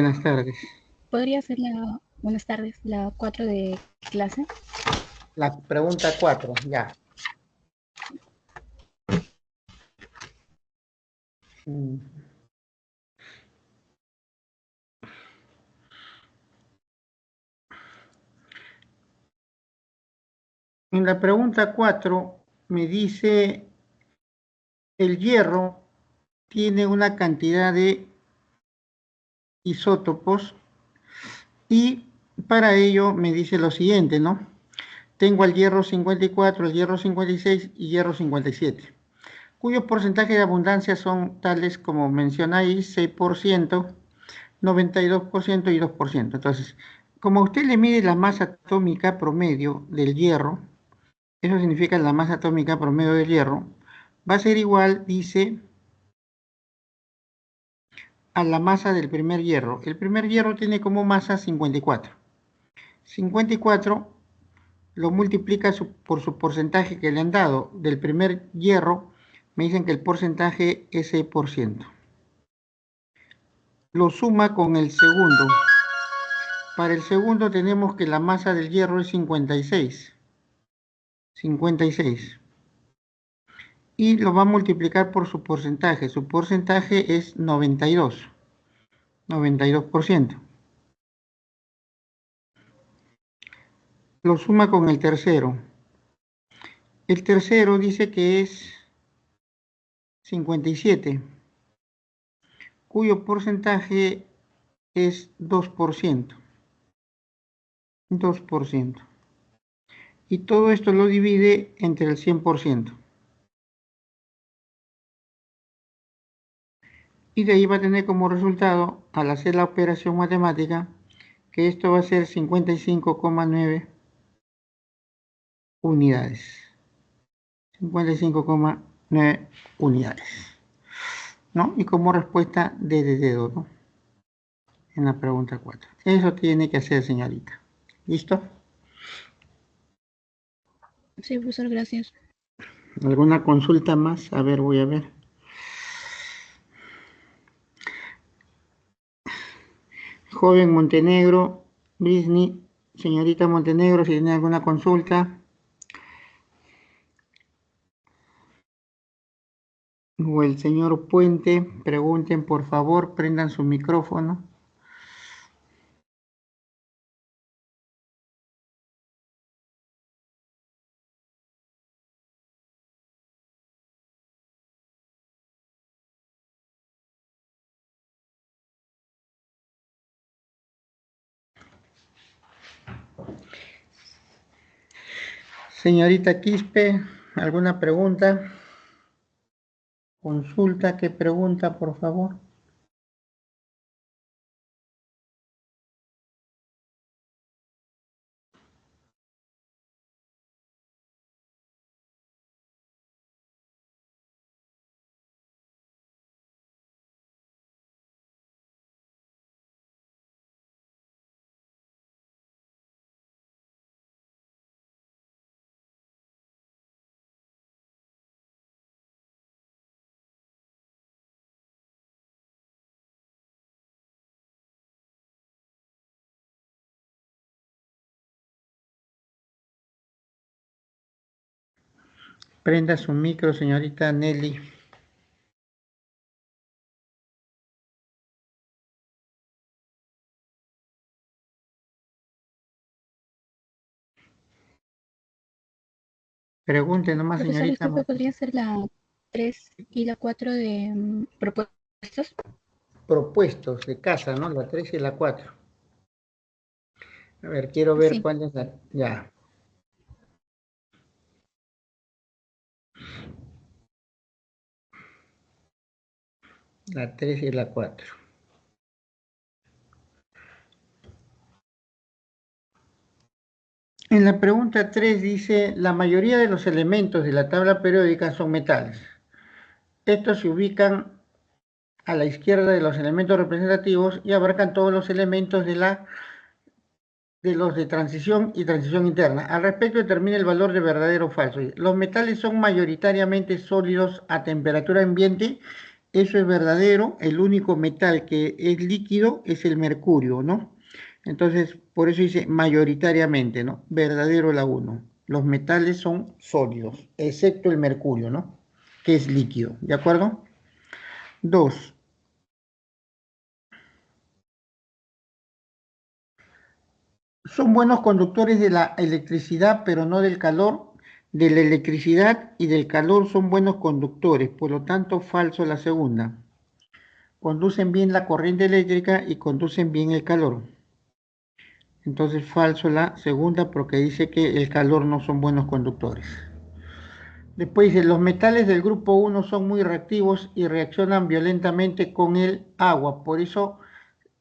Buenas tardes. ¿Podría ser buenas tardes, la 4 de clase? La pregunta 4, ya. Mm. En la pregunta 4 me dice, el hierro tiene una cantidad de isótopos y para ello me dice lo siguiente, ¿no? Tengo al hierro 54, el hierro 56 y hierro 57, cuyos porcentajes de abundancia son tales como mencionáis, 6%, 92% y 2%. Entonces, como usted le mide la masa atómica promedio del hierro, eso significa la masa atómica promedio del hierro, va a ser igual, dice, a la masa del primer hierro. El primer hierro tiene como masa 54. 54 lo multiplica por su porcentaje que le han dado del primer hierro, me dicen que el porcentaje es 6%. Lo suma con el segundo. Para el segundo tenemos que la masa del hierro es 56. 56. Y lo va a multiplicar por su porcentaje. Su porcentaje es 92. 92%. Lo suma con el tercero. El tercero dice que es 57, cuyo porcentaje es 2%. 2%. Y todo esto lo divide entre el 100%. Y de ahí va a tener como resultado, al hacer la operación matemática, que esto va a ser 55,9 unidades. 55,9 unidades, ¿no? Y como respuesta de dedo, ¿no? En la pregunta 4. Eso tiene que hacer, señorita. ¿Listo? Sí, profesor, gracias. ¿Alguna consulta más? A ver, voy a ver. Joven Montenegro, Brisni, señorita Montenegro, si tiene alguna consulta. O el señor Puente, pregunten por favor, prendan su micrófono. Señorita Quispe, ¿alguna pregunta? Consulta, ¿qué pregunta, por favor? Prenda su micro, señorita Nelly. Pregunte nomás, Profesor, señorita. disculpe, ¿podría ser la 3 y la 4 de propuestos? Propuestos de casa, ¿no? La 3 y la 4. A ver, quiero ver Sí. cuál es la... Ya. La 3 y la 4. En la pregunta 3 dice, la mayoría de los elementos de la tabla periódica son metales. Estos se ubican a la izquierda de los elementos representativos y abarcan todos los elementos de los de transición y transición interna. Al respecto, determina el valor de verdadero o falso. Los metales son mayoritariamente sólidos a temperatura ambiente. eso es verdadero, el único metal que es líquido es el mercurio, ¿no? Entonces, por eso dice mayoritariamente, ¿no? Verdadero la uno. Los metales son sólidos, excepto el mercurio, ¿no? Que es líquido, ¿de acuerdo? 2. Son buenos conductores de la electricidad, pero no del calor. De la electricidad y del calor son buenos conductores, por lo tanto, falso la segunda. Conducen bien la corriente eléctrica y conducen bien el calor. Entonces, falso la segunda porque dice que el calor no son buenos conductores. Después dice, los metales del grupo 1 son muy reactivos y reaccionan violentamente con el agua, por eso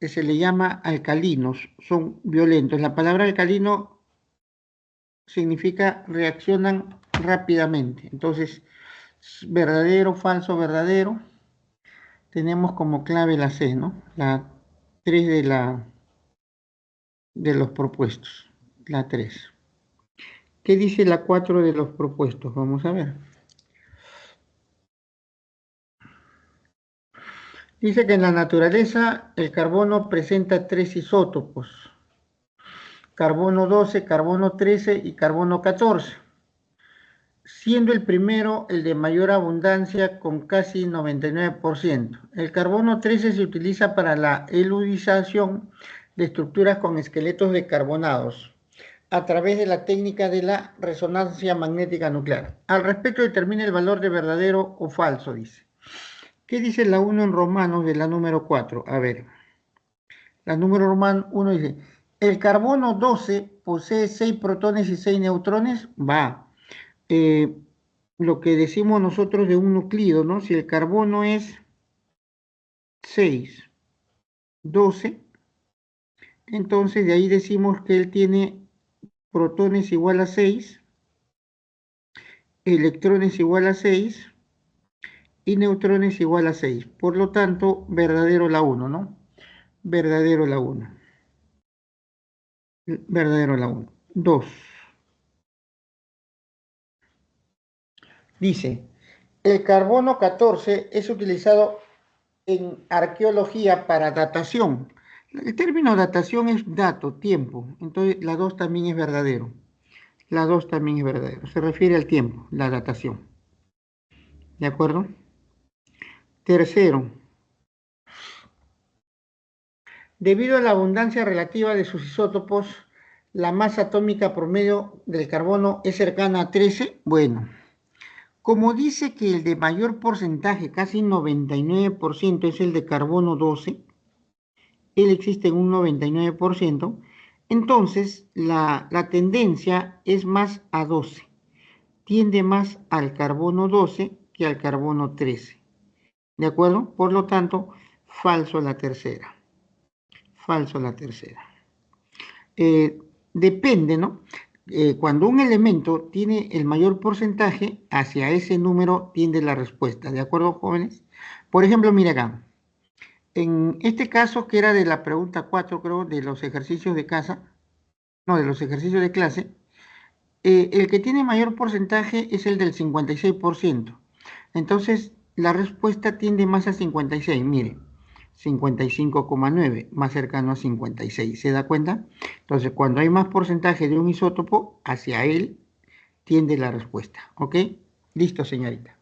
se le llama alcalinos, son violentos. La palabra alcalino significa reaccionan rápidamente. Entonces, verdadero, falso, verdadero. Tenemos como clave la C, ¿no? La 3 de los propuestos. La 3. ¿Qué dice la 4 de los propuestos? Vamos a ver. Dice que en la naturaleza el carbono presenta tres isótopos. Carbono 12, carbono 13 y carbono 14. Siendo el primero el de mayor abundancia con casi 99%. El carbono 13 se utiliza para la eludización de estructuras con esqueletos de carbonados a través de la técnica de la resonancia magnética nuclear. Al respecto determina el valor de verdadero o falso, dice. ¿Qué dice la 1 en Romanos de la número 4? A ver, la número romano 1 dice, el carbono 12 posee 6 protones y 6 neutrones, va. Eh, lo que decimos nosotros de un nucleido, ¿no? Si el carbono es 6, 12, entonces de ahí decimos que él tiene protones igual a 6, electrones igual a 6 y neutrones igual a 6. Por lo tanto, verdadero la 1, ¿no? Verdadero la 1. Verdadero la 1. 2. Dice, el carbono 14 es utilizado en arqueología para datación. El término datación es dato, tiempo. Entonces, la 2 también es verdadero. La 2 también es verdadero. Se refiere al tiempo, la datación. ¿De acuerdo? Tercero, debido a la abundancia relativa de sus isótopos, la masa atómica promedio del carbono es cercana a 13. Bueno, como dice que el de mayor porcentaje, casi 99%, es el de carbono 12, él existe en un 99%, entonces la tendencia es más a 12, tiende más al carbono 12 que al carbono 13, ¿de acuerdo? Por lo tanto, falso la tercera, falso la tercera. Depende, ¿no? Cuando un elemento tiene el mayor porcentaje, hacia ese número tiende la respuesta, ¿de acuerdo, jóvenes? Por ejemplo, mira acá, en este caso que era de la pregunta 4, creo, de los ejercicios de casa, no, de los ejercicios de clase, el que tiene mayor porcentaje es el del 56%. Entonces, la respuesta tiende más a 56. Mire, 55,9, más cercano a 56. ¿Se da cuenta? Entonces, cuando hay más porcentaje de un isótopo, hacia él tiende la respuesta. ¿Ok? Listo, señorita.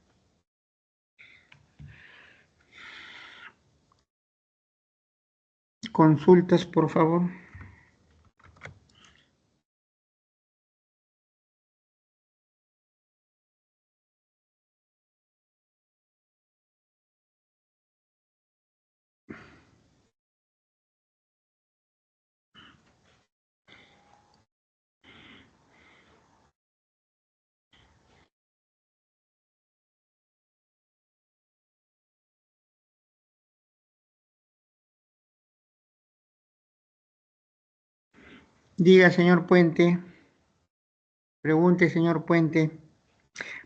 Consultas, por favor. Diga, señor Puente. Pregunte, señor Puente.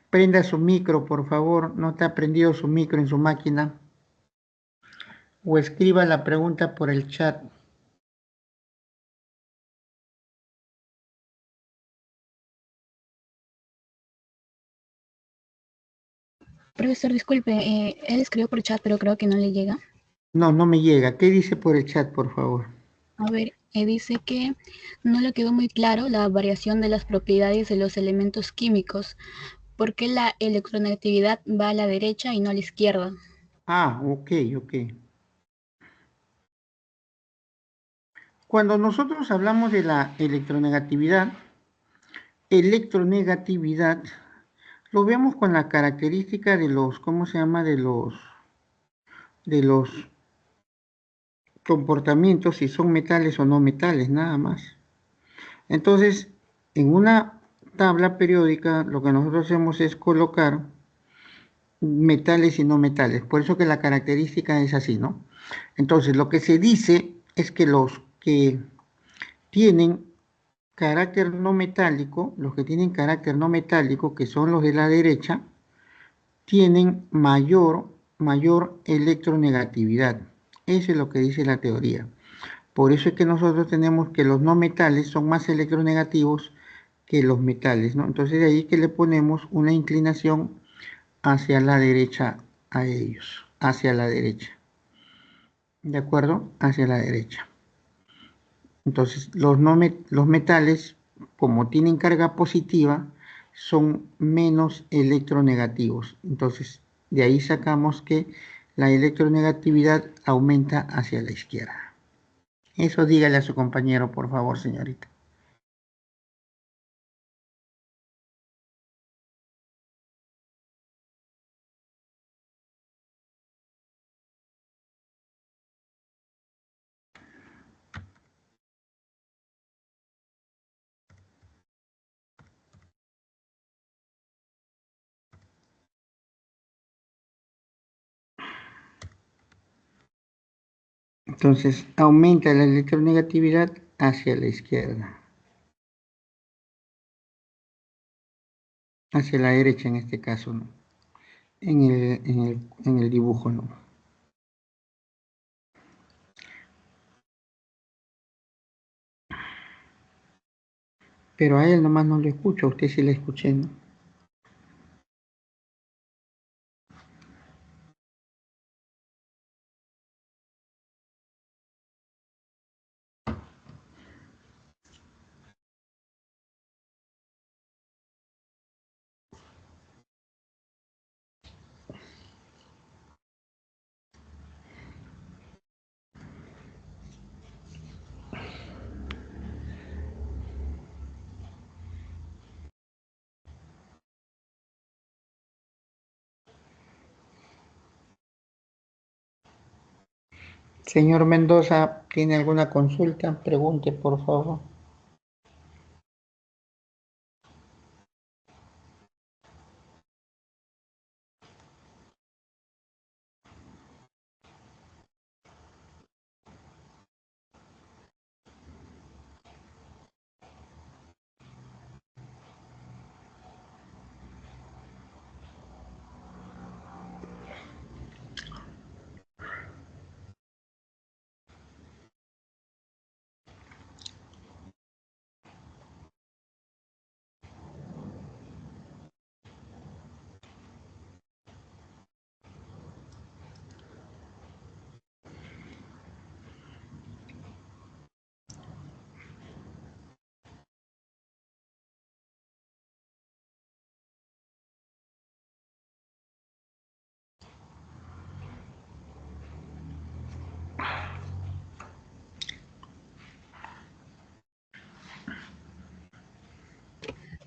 Prenda su micro, por favor. No está prendido su micro en su máquina. O escriba la pregunta por el chat. Profesor, disculpe, él escribió por chat, pero creo que no le llega. No, no me llega. ¿Qué dice por el chat, por favor? A ver, dice que no le quedó muy claro la variación de las propiedades de los elementos químicos. ¿Por qué la electronegatividad va a la derecha y no a la izquierda? Ah, ok, ok. Cuando nosotros hablamos de la electronegatividad, lo vemos con la característica de los, ¿cómo se llama? De los comportamientos, si son metales o no metales, nada más. Entonces, en una tabla periódica, lo que nosotros hacemos es colocar metales y no metales. Por eso que la característica es así, ¿no? Entonces, lo que se dice es que los que tienen carácter no metálico, los que tienen carácter no metálico, que son los de la derecha, tienen mayor electronegatividad. Eso es lo que dice la teoría. Por eso es que nosotros tenemos que los no metales son más electronegativos que los metales, ¿no? Entonces de ahí que le ponemos una inclinación hacia la derecha a ellos, hacia la derecha. ¿De acuerdo? Hacia la derecha. Entonces los metales, como tienen carga positiva, son menos electronegativos. Entonces de ahí sacamos que la electronegatividad aumenta hacia la izquierda. Eso dígale a su compañero, por favor, señorita. Entonces aumenta la electronegatividad hacia la izquierda, hacia la derecha en este caso, ¿no? En el dibujo, ¿no? Pero a él nomás no lo escucho, a usted sí le escuché, ¿no? Señor Mendoza, ¿tiene alguna consulta? Pregunte, por favor.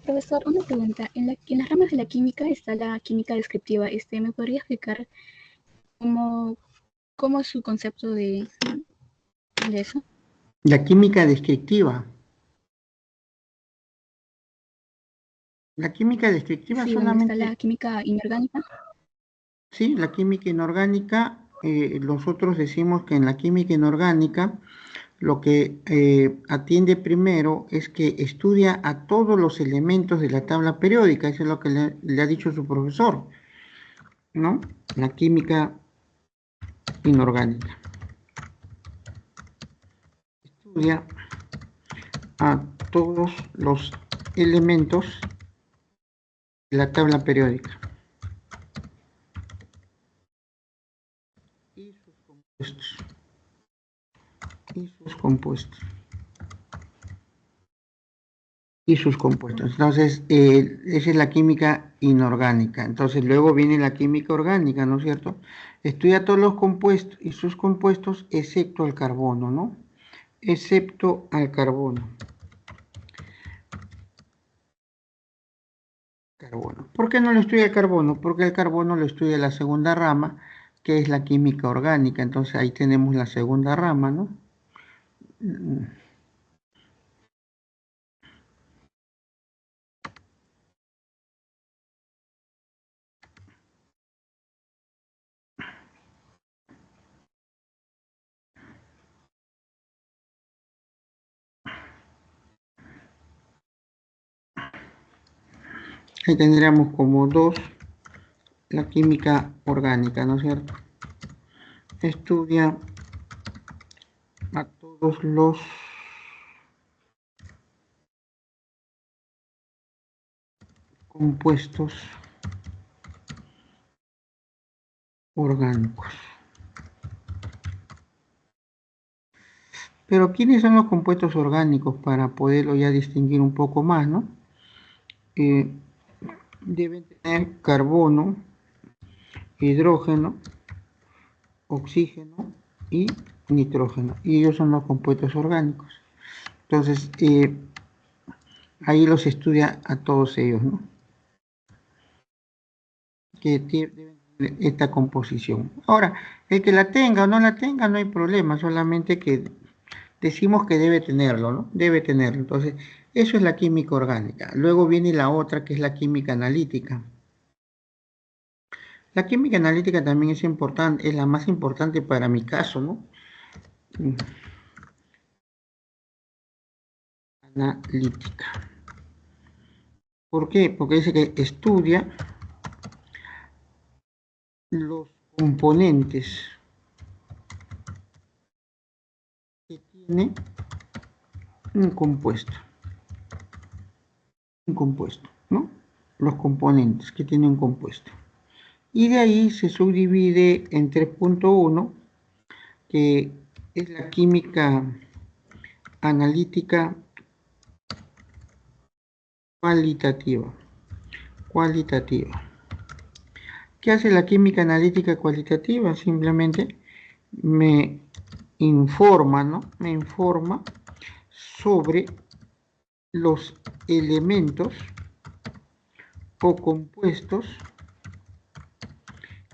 Profesor, una pregunta. En las ramas de la química está la química descriptiva. ¿Me podría explicar cómo, cómo es su concepto de eso? La química descriptiva. La química descriptiva Sí, donde está la solamente, química inorgánica. sí, la química inorgánica, nosotros decimos que en la química inorgánica lo que atiende primero es que estudia a todos los elementos de la tabla periódica, eso es lo que le ha dicho su profesor, ¿no? La química inorgánica. Estudia a todos los elementos de la tabla periódica. compuestos. Y sus compuestos. Entonces, esa es la química inorgánica. Entonces, luego viene la química orgánica, ¿no es cierto? Estudia todos los compuestos y sus compuestos, excepto el carbono, ¿no? Excepto al carbono. Carbono. ¿Por qué no lo estudia el carbono? Porque el carbono lo estudia la segunda rama, que es la química orgánica. Entonces, ahí tenemos la segunda rama, ¿no? Ahí tendríamos como dos la química orgánica, ¿no es cierto? Estudia a todos los compuestos orgánicos. Pero ¿quiénes son los compuestos orgánicos para poderlo ya distinguir un poco más, ¿no? Deben tener carbono, hidrógeno, oxígeno y nitrógeno. Y ellos son los compuestos orgánicos. Entonces, ahí los estudia a todos ellos, ¿no? Que deben tener esta composición. Ahora, el que la tenga o no la tenga, no hay problema, solamente que decimos que debe tenerlo, ¿no? Debe tenerlo. Entonces, eso es la química orgánica. Luego viene la otra, que es la química analítica. La química analítica también es importante, es la más importante para mi caso, ¿no? Analítica. ¿Por qué? Porque dice que estudia los componentes que tiene un compuesto. Un compuesto, ¿no? Los componentes que tiene un compuesto. Y de ahí se subdivide en 3.1, que es la química analítica cualitativa. Cualitativa. ¿Qué hace la química analítica cualitativa? Simplemente me informa, ¿no? Me informa sobre los elementos o compuestos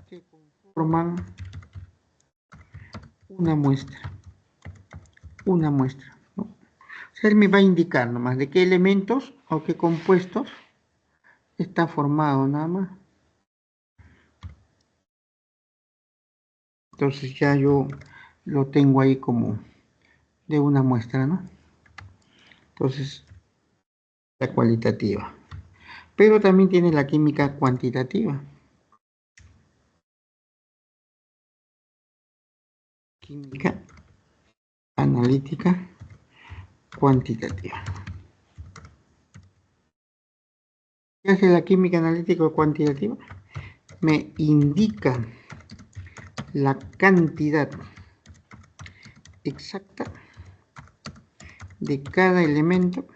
que conforman una muestra. Una muestra, ¿no? O sea, él me va a indicar nomás de qué elementos o qué compuestos está formado nada más. Entonces ya yo lo tengo ahí como de una muestra, ¿no? Entonces, la cualitativa. Pero también tiene la química cuantitativa. Química analítica cuantitativa. ¿Qué hace la química analítica cuantitativa? Me indica la cantidad exacta de cada elemento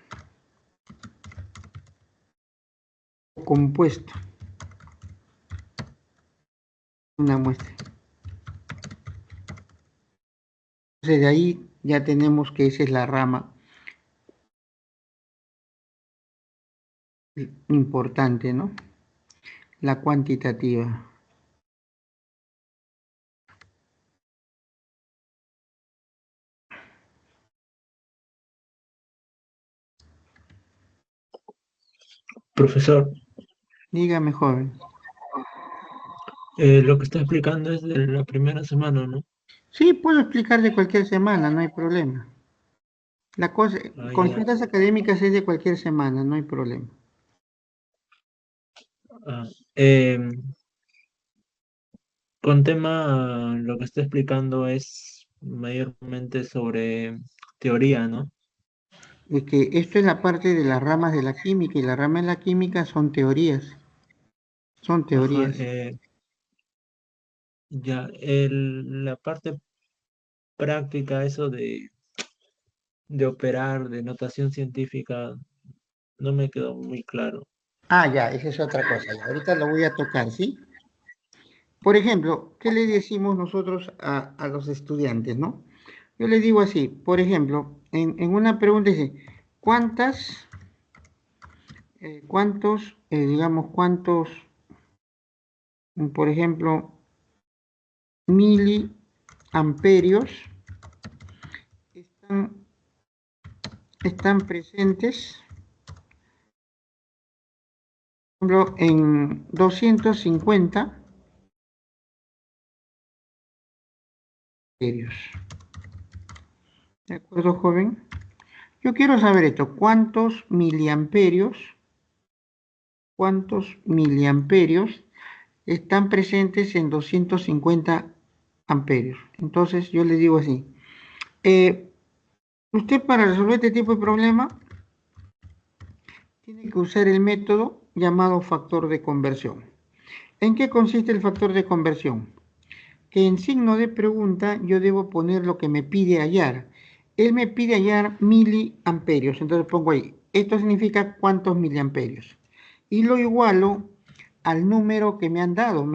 compuesto en una muestra. Entonces de ahí ya tenemos que esa es la rama importante, ¿no? La cuantitativa. Profesor, Dígame, joven. lo que está explicando es de la primera semana, ¿no? Sí, puedo explicar de cualquier semana, no hay problema. La cosa, Ah, ya. consultas académicas es de cualquier semana, no hay problema. Ah, em, con tema, lo que está explicando es mayormente sobre teoría, ¿no? Es que esto es la parte de las ramas de la química y las ramas de la química son teorías. Son Ajá, teorías. ya, la parte práctica, eso de de operar, de notación científica, no me quedó muy claro. Ah, ya, esa es otra cosa. Ya. Ahorita lo voy a tocar, ¿sí? Por ejemplo, ¿qué le decimos nosotros a los estudiantes, no? Yo le digo así, por ejemplo, en una pregunta dice, digamos, cuántos, por ejemplo, miliamperios están, están presentes, por ejemplo, en 250 amperios. ¿De acuerdo, joven? Yo quiero saber esto, cuántos miliamperios están presentes en 250 amperios? Entonces yo le digo así, usted para resolver este tipo de problema tiene que usar el método llamado factor de conversión. ¿En qué consiste el factor de conversión? Que en signo de pregunta yo debo poner lo que me pide hallar. Él me pide hallar miliamperios, entonces pongo ahí, esto significa cuántos miliamperios. Y lo igualo al número que me han dado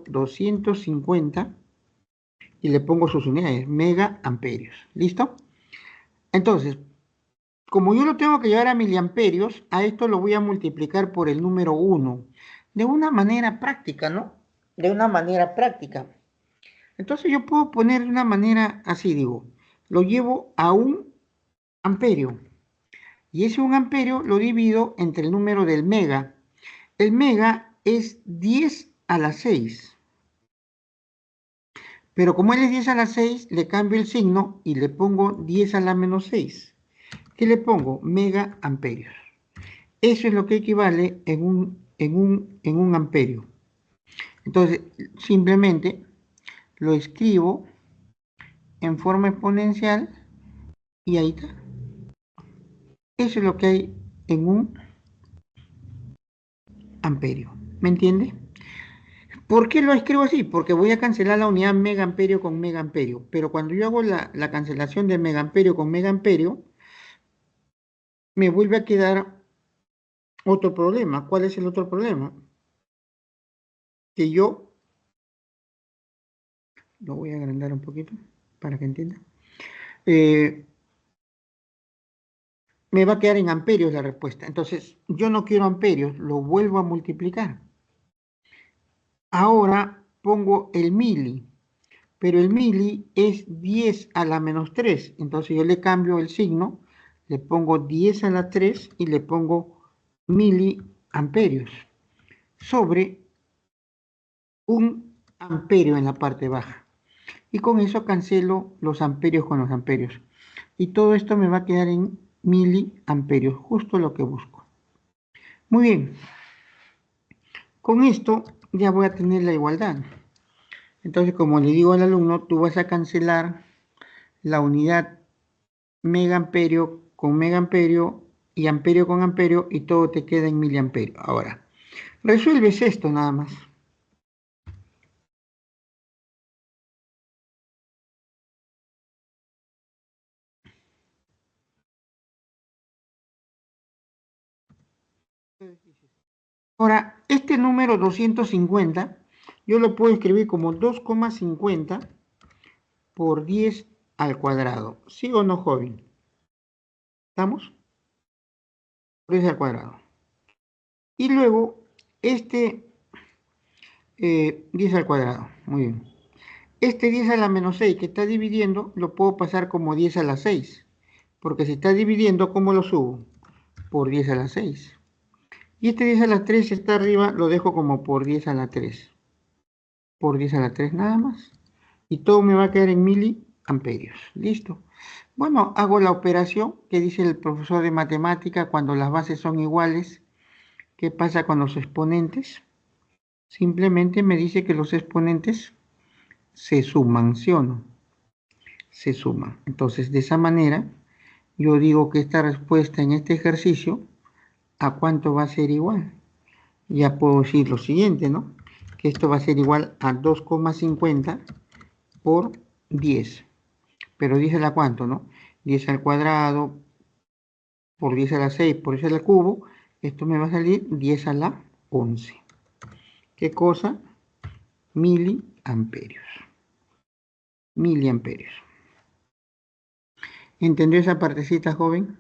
250 y le pongo sus unidades, megaamperios. ¿Listo? Entonces, como yo lo tengo que llevar a miliamperios, a esto lo voy a multiplicar por el número 1. De una manera práctica, ¿no? De una manera práctica. Entonces yo puedo poner de una manera así, digo, lo llevo a un amperio. Y ese 1 amperio lo divido entre el número del mega. El mega es 10 a la 6. Pero como él es 10 a la 6, le cambio el signo y le pongo 10 a la menos 6. ¿Qué le pongo? Mega amperios. Eso es lo que equivale en un amperio. Entonces, simplemente lo escribo en forma exponencial y ahí está. Eso es lo que hay en un amperio. ¿Me entiende? ¿Por qué lo escribo así? Porque voy a cancelar la unidad megaamperio con megaamperio. Pero cuando yo hago la cancelación de megaamperio con megaamperio, me vuelve a quedar otro problema. ¿Cuál es el otro problema? Que yo, lo voy a agrandar un poquito para que entienda. Me va a quedar en amperios la respuesta. Entonces, yo no quiero amperios, lo vuelvo a multiplicar. Ahora pongo el mili, pero el mili es 10 a la menos 3. Entonces yo le cambio el signo, le pongo 10 a la 3 y le pongo miliamperios sobre un amperio en la parte baja. Y con eso cancelo los amperios con los amperios. Y todo esto me va a quedar en miliamperios, justo lo que busco. Muy bien. Con esto ya voy a tener la igualdad. Entonces, como le digo al alumno, tú vas a cancelar la unidad megaamperio con megaamperio y amperio con amperio y todo te queda en miliamperio. Ahora, resuelves esto nada más. Ahora, este número 250, yo lo puedo escribir como 2,50 por 10 al cuadrado. ¿Sí o no, joven? ¿Estamos? Por 10 al cuadrado. Y luego, este 10 al cuadrado. Muy bien. Este 10 a la menos 6 que está dividiendo, lo puedo pasar como 10 a la 6. Porque si está dividiendo, ¿cómo lo subo? Por 10 a la 6. Y este 10 a la 3 está arriba, lo dejo como por 10 a la 3. Por 10 a la 3 nada más. Y todo me va a quedar en miliamperios. Listo. Bueno, hago la operación que dice el profesor de matemática cuando las bases son iguales. ¿Qué pasa con los exponentes? Simplemente me dice que los exponentes se suman, ¿sí o no? Se suman. Entonces, de esa manera, yo digo que esta respuesta en este ejercicio, ¿a cuánto va a ser igual? Ya puedo decir lo siguiente, ¿no? Que esto va a ser igual a 2,50 por 10. Pero dísela cuánto, ¿no? 10 al cuadrado por 10 a la 6 por 10 al cubo, esto me va a salir 10 a la 11. ¿Qué cosa? Miliamperios. Miliamperios. ¿Entendió esa partecita, joven?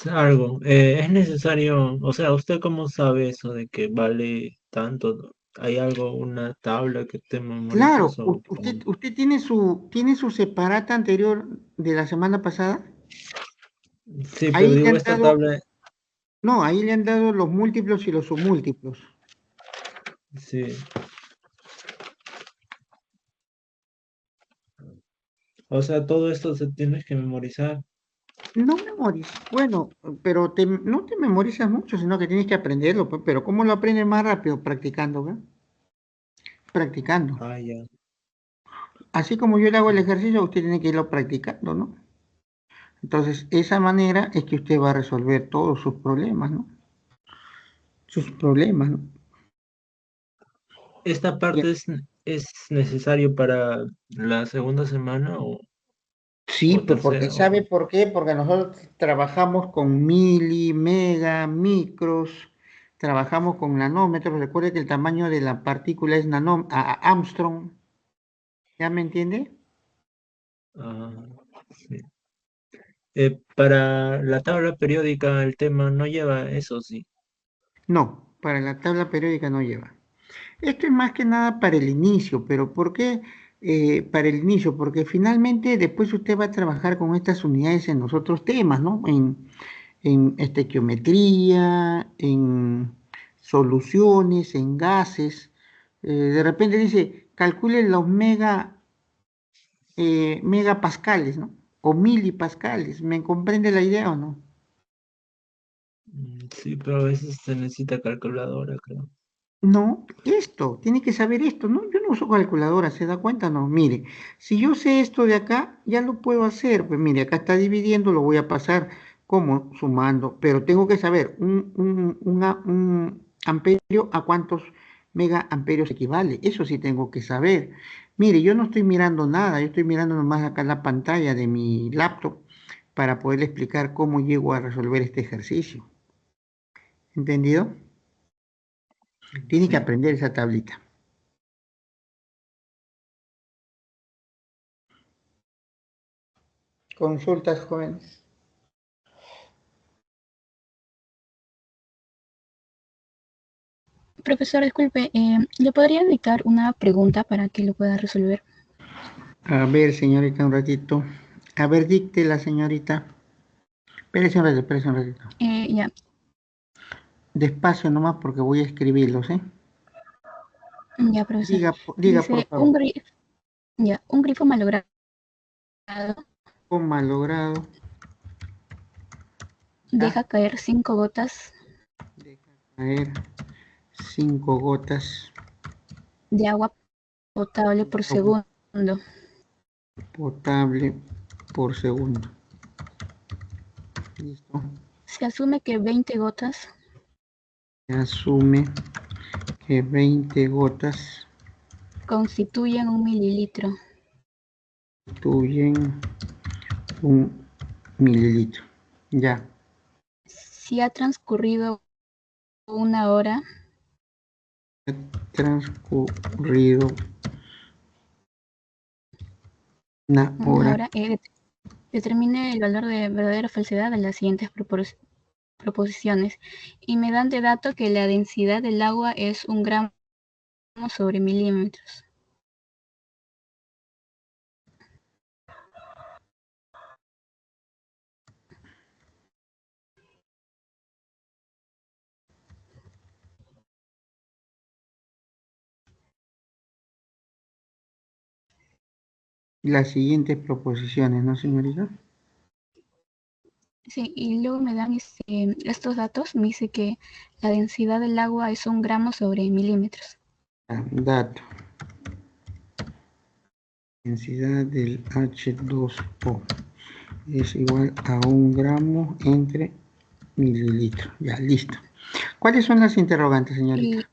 Algo. Es necesario, o sea, ¿usted cómo sabe eso de que vale tanto? ¿Hay algo, una tabla que te memorices Claro, o usted tiene su separata anterior de la semana pasada. Sí, pero Ahí le digo, han esta dado, tabla, no, ahí le han dado los múltiplos y los submúltiplos. sí. O sea, todo esto se tienes que memorizar. No memorizas, bueno, pero no te memorizas mucho, sino que tienes que aprenderlo, pues, pero ¿cómo lo aprendes más rápido? Practicando, ¿ve? Practicando. Ah, ya. Así como yo le hago el ejercicio, usted tiene que irlo practicando, ¿no? Entonces, esa manera es que usted va a resolver todos sus problemas, ¿no? Sus problemas, ¿no? ¿Esta Bien. parte es necesario para la segunda semana Sí, o pues porque tercera? ¿sabe por qué? Porque nosotros trabajamos con mili, mega, micros, trabajamos con nanómetros. Recuerde que el tamaño de la partícula es Armstrong. ¿Ya me entiende? Ah, sí. Para la tabla periódica el tema no lleva eso, sí. No, para la tabla periódica no lleva. Esto es más que nada para el inicio, pero ¿por qué para el inicio? Porque finalmente después usted va a trabajar con estas unidades en los otros temas, ¿no? En estequiometría, en soluciones, en gases. De repente dice, calcule los megapascales, ¿no? O milipascales. ¿Me comprende la idea o no? Sí, pero a veces se necesita calculadora, creo. No, esto, tiene que saber esto, ¿no? Yo no uso calculadora, ¿se da cuenta? No, mire, si yo sé esto de acá, ya lo puedo hacer. Pues mire, acá está dividiendo, lo voy a pasar como sumando, pero tengo que saber un amperio a cuántos megaamperios equivale. Eso sí tengo que saber. Mire, yo no estoy mirando nada, yo estoy mirando nomás acá la pantalla de mi laptop para poder explicar cómo llego a resolver este ejercicio. ¿Entendido? Tiene que Sí. aprender esa tablita. Consultas, jóvenes. Profesor, disculpe, ¿le podría dedicar una pregunta para que lo pueda resolver? A ver, señorita, un ratito. A ver, dicte la señorita. Espérese un ratito, espérese un ratito. Ya, Despacio nomás porque voy a escribirlos, ¿eh? ya, profesor. Diga por Dice, favor. un grifo malogrado Coma logrado. Ya. deja caer 5 gotas Deja caer 5 gotas de agua potable de por agua segundo. potable por segundo. Listo. Se asume que 20 gotas Se asume que 20 gotas constituyen 1 mililitro. constituyen 1 mililitro. Ya. Si ha transcurrido 1 hora, Ha transcurrido una una hora. hora, determine el valor de verdadera falsedad de las siguientes proposiciones. Y mediante dato que la densidad del agua es 1 gramo sobre milímetros. Las siguientes proposiciones, ¿no, señorita? Sí, y luego me dan estos datos, me dice que la densidad del agua es 1 gramo sobre milímetros. Dato. Densidad del H2O es igual a 1 gramo entre mililitros. Ya, listo. ¿Cuáles son las interrogantes, señorita?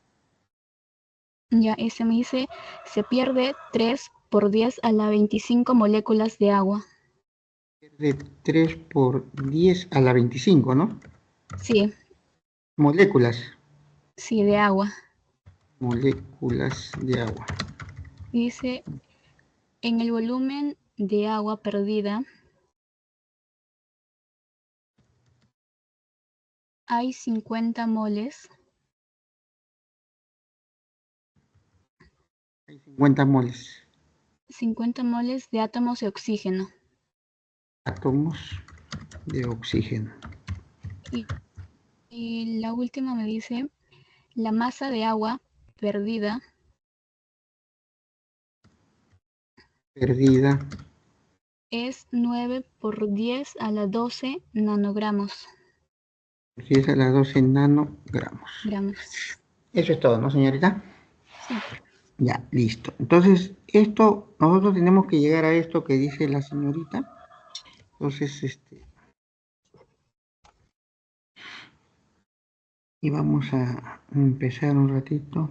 Y ya ese me dice, se pierde 3 por 10 a la 25 moléculas de agua. De 3 por 10 a la 25, ¿no? Sí, Moléculas. sí, de agua. Moléculas de agua. Dice, en el volumen de agua perdida hay 50 moles. Hay 50 moles. 50 moles de átomos de oxígeno. Átomos de oxígeno. Y la última me dice, la masa de agua perdida es 9 por 10 a la 12 nanogramos. 10 a la 12 nanogramos. Gramos. Eso es todo, ¿no, señorita? Sí. Ya, listo. Entonces, esto, nosotros tenemos que llegar a esto que dice la señorita. Entonces, y vamos a empezar un ratito.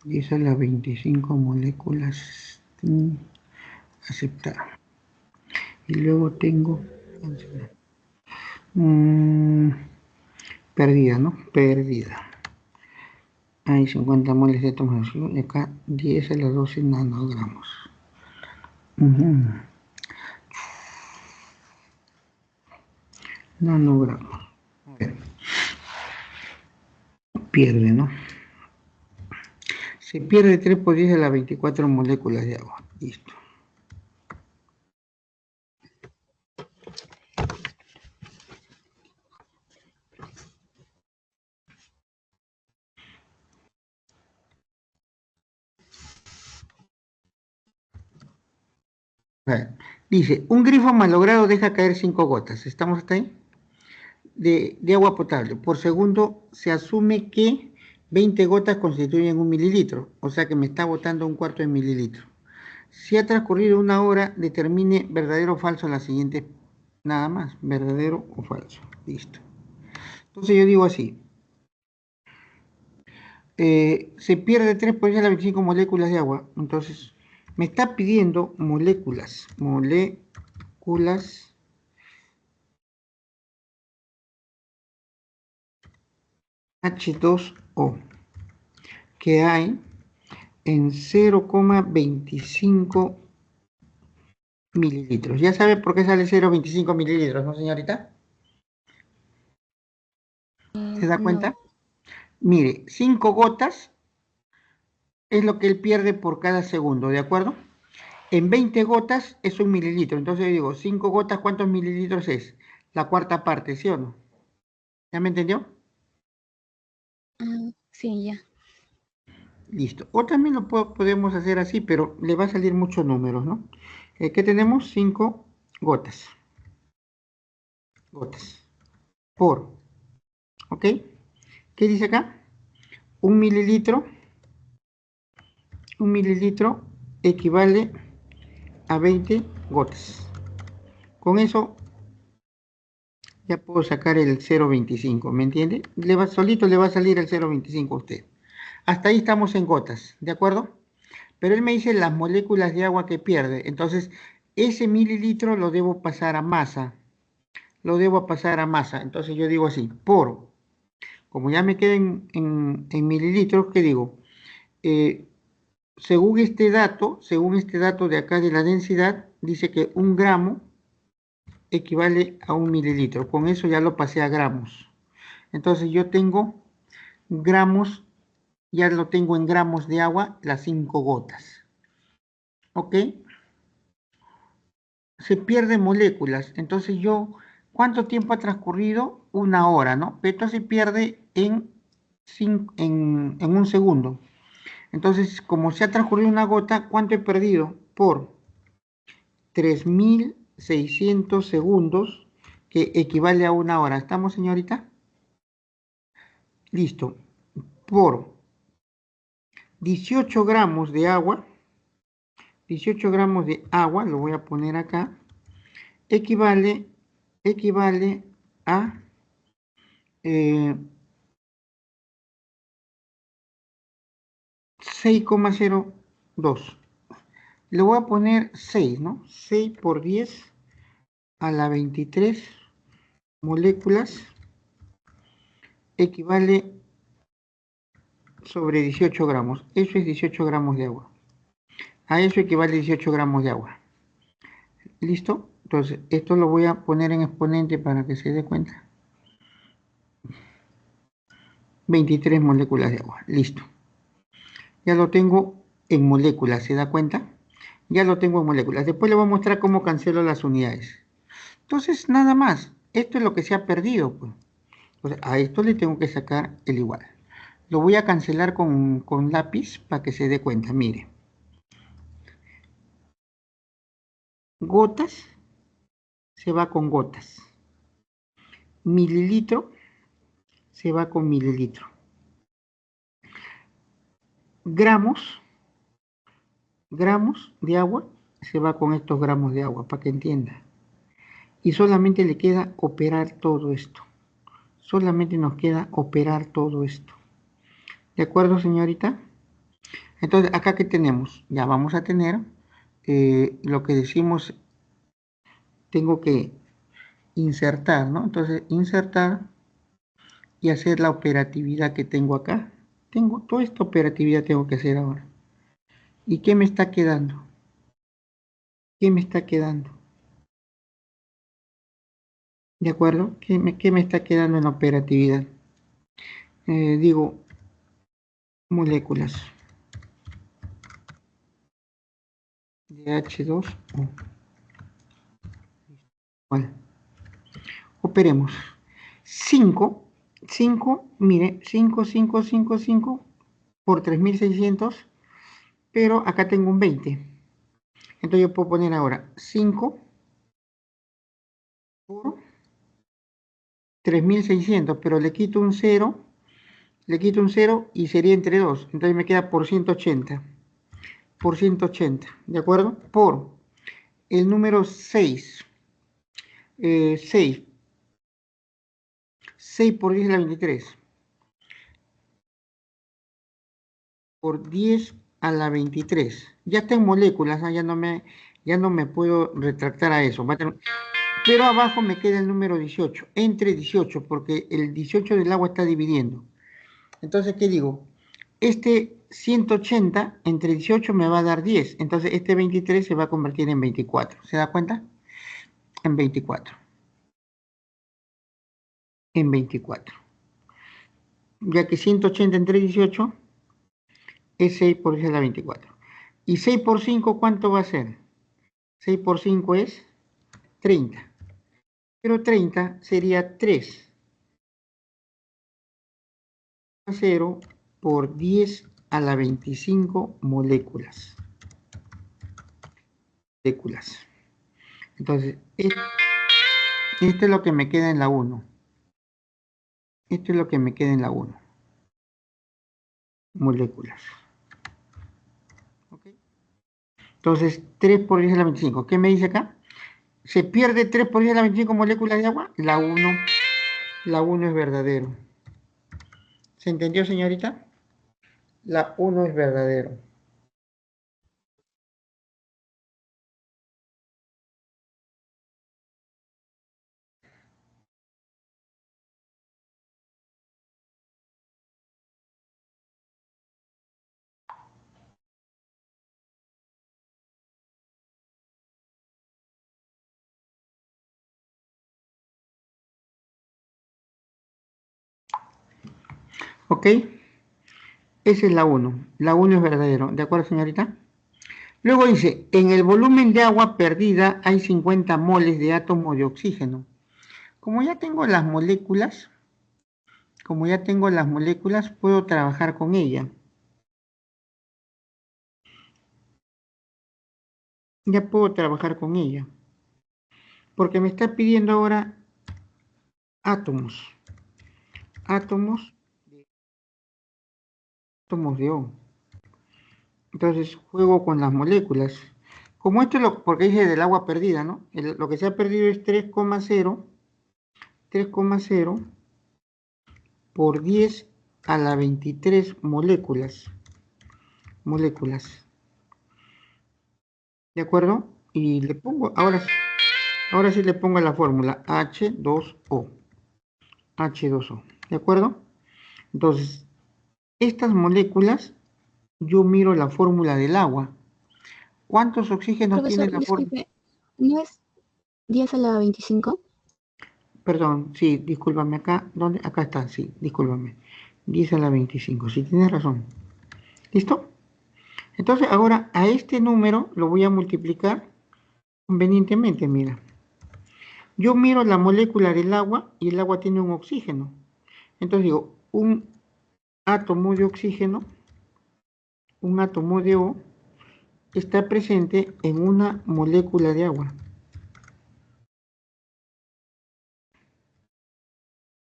10 a las 25 moléculas. Aceptar. Y luego tengo perdida, ¿no? Perdida. Hay 50 moles de átomos y acá 10 a las 12 nanogramos. Nanogramos. A ver. Pierde, ¿no? Se pierde 3 por 10 a las 24 moléculas de agua. Listo. Dice, un grifo malogrado deja caer 5 gotas. ¿Estamos hasta ahí? De agua potable. Por segundo se asume que 20 gotas constituyen 1 mililitro. O sea que me está botando un cuarto de mililitro. Si ha transcurrido 1 hora, determine verdadero o falso la siguiente. Nada más, verdadero o falso. Listo. Entonces yo digo así. Se pierde 3 por 10 a la 25 moléculas de agua. Entonces, me está pidiendo moléculas. Moléculas H2O que hay en 0,25 mililitros. ¿Ya sabe por qué sale 0,25 mililitros, no, señorita? ¿Se da cuenta? No. Mire, 5 gotas es lo que él pierde por cada segundo, ¿de acuerdo? En 20 gotas es 1 mililitro. Entonces yo digo, 5 gotas, ¿cuántos mililitros es? La cuarta parte, ¿sí o no? ¿Ya me entendió? Sí, ya. Listo. O también lo podemos hacer así, pero le va a salir muchos números, ¿no? ¿Qué tenemos? 5 gotas. Gotas. Por. ¿Ok? ¿Qué dice acá? 1 mililitro. 1 mililitro equivale a 20 gotas. Con eso ya puedo sacar el 0,25, ¿me entiende? Solito le va a salir el 0,25 a usted. Hasta ahí estamos en gotas, ¿de acuerdo? Pero él me dice las moléculas de agua que pierde. Entonces, ese mililitro lo debo pasar a masa. Lo debo pasar a masa. Entonces yo digo así, como ya me queden en mililitros, ¿qué digo? Según este dato de acá de la densidad, dice que 1 gramo equivale a 1 mililitro. Con eso ya lo pasé a gramos. Entonces yo tengo gramos, ya lo tengo en gramos de agua, las 5 gotas. ¿Ok? Se pierden moléculas. Entonces ¿cuánto tiempo ha transcurrido? 1 hora, ¿no? Pero esto se pierde en 1 segundo. Entonces, como se ha transcurrido 1 gota, ¿cuánto he perdido? Por 3.600 segundos, que equivale a 1 hora. ¿Estamos, señorita? Listo. Por 18 gramos de agua, 18 gramos de agua, lo voy a poner acá, equivale a 6,0 2. Le voy a poner 6, ¿no? 6 por 10 a la 23 moléculas equivale sobre 18 gramos. Eso es 18 gramos de agua. A eso equivale 18 gramos de agua. ¿Listo? Entonces, esto lo voy a poner en exponente para que se dé cuenta. 23 moléculas de agua. Listo. Ya lo tengo en moléculas, ¿se da cuenta? Ya lo tengo en moléculas. Después le voy a mostrar cómo cancelo las unidades. Entonces, nada más. Esto es lo que se ha perdido, pues. Entonces, a esto le tengo que sacar el igual. Lo voy a cancelar con lápiz para que se dé cuenta. Mire. Gotas se va con gotas. Mililitro se va con mililitro. Gramos de agua se va con estos gramos de agua, para que entienda. Y solamente le queda operar todo esto. Solamente nos queda operar todo esto. ¿De acuerdo, señorita? Entonces, acá que tenemos, ya vamos a tener lo que decimos, tengo que insertar, ¿no? Entonces, insertar y hacer la operatividad que tengo acá. Tengo toda esta operatividad tengo que hacer ahora. ¿Y qué me está quedando? ¿Qué me está quedando? ¿De acuerdo? ¿Qué me está quedando en la operatividad? Digo, moléculas de H2O. Bueno, operemos. 5, mire, 5 por 3600, pero acá tengo un 20. Entonces yo puedo poner ahora 5 por 3600, pero le quito un 0, y sería entre 2. Entonces me queda por 180. Por 180, ¿de acuerdo? Por el número 6. 6 por 10 a la 23. Por 10 a la 23. Ya está en moléculas, ¿no? ya no me puedo retractar a eso. Pero abajo me queda el número 18, entre 18, porque el 18 del agua está dividiendo. Entonces, ¿qué digo? Este 180 entre 18 me va a dar 10. Entonces, este 23 se va a convertir en 24. ¿Se da cuenta? En 24. En 24. Ya que 180 entre 18 es 6 por 10 a la 24. ¿Y 6 por 5 cuánto va a ser? 6 por 5 es 30. Pero 30 sería 3 a 0 por 10 a la 25 moléculas. Entonces, esto es lo que me queda en la 1. Esto es lo que me queda en la 1. Moléculas. ¿Okay? Entonces, 3 por 10 a la 25. ¿Qué me dice acá? ¿Se pierde 3 por 10 a la 25 moléculas de agua? La 1 es verdadero. ¿Se entendió, señorita? La 1 es verdadero. ¿Ok? Esa es la 1. La 1 es verdadero. ¿De acuerdo, señorita? Luego dice, en el volumen de agua perdida hay 50 moles de átomo de oxígeno. Como ya tengo las moléculas, puedo trabajar con ella. Ya puedo trabajar con ella. Porque me está pidiendo ahora átomos. Átomos de O. Entonces juego con las moléculas. Como esto es porque dice del agua perdida, ¿no? Lo que se ha perdido es 3,0 por 10 a la 23 moléculas. ¿De acuerdo? Y le pongo, ahora sí le pongo la fórmula H2O. H2O. ¿De acuerdo? Entonces, estas moléculas, yo miro la fórmula del agua. ¿Cuántos oxígenos tiene Profesor, la fórmula? disculpe, ¿no es 10 a la 25? Perdón, sí, discúlpame acá. ¿Dónde? Acá está, sí, discúlpame. 10 a la 25, sí, tienes razón. ¿Listo? Entonces, ahora a este número lo voy a multiplicar convenientemente, mira. Yo miro la molécula del agua y el agua tiene un oxígeno. Entonces digo, un átomo de oxígeno, un átomo de O, está presente en una molécula de agua.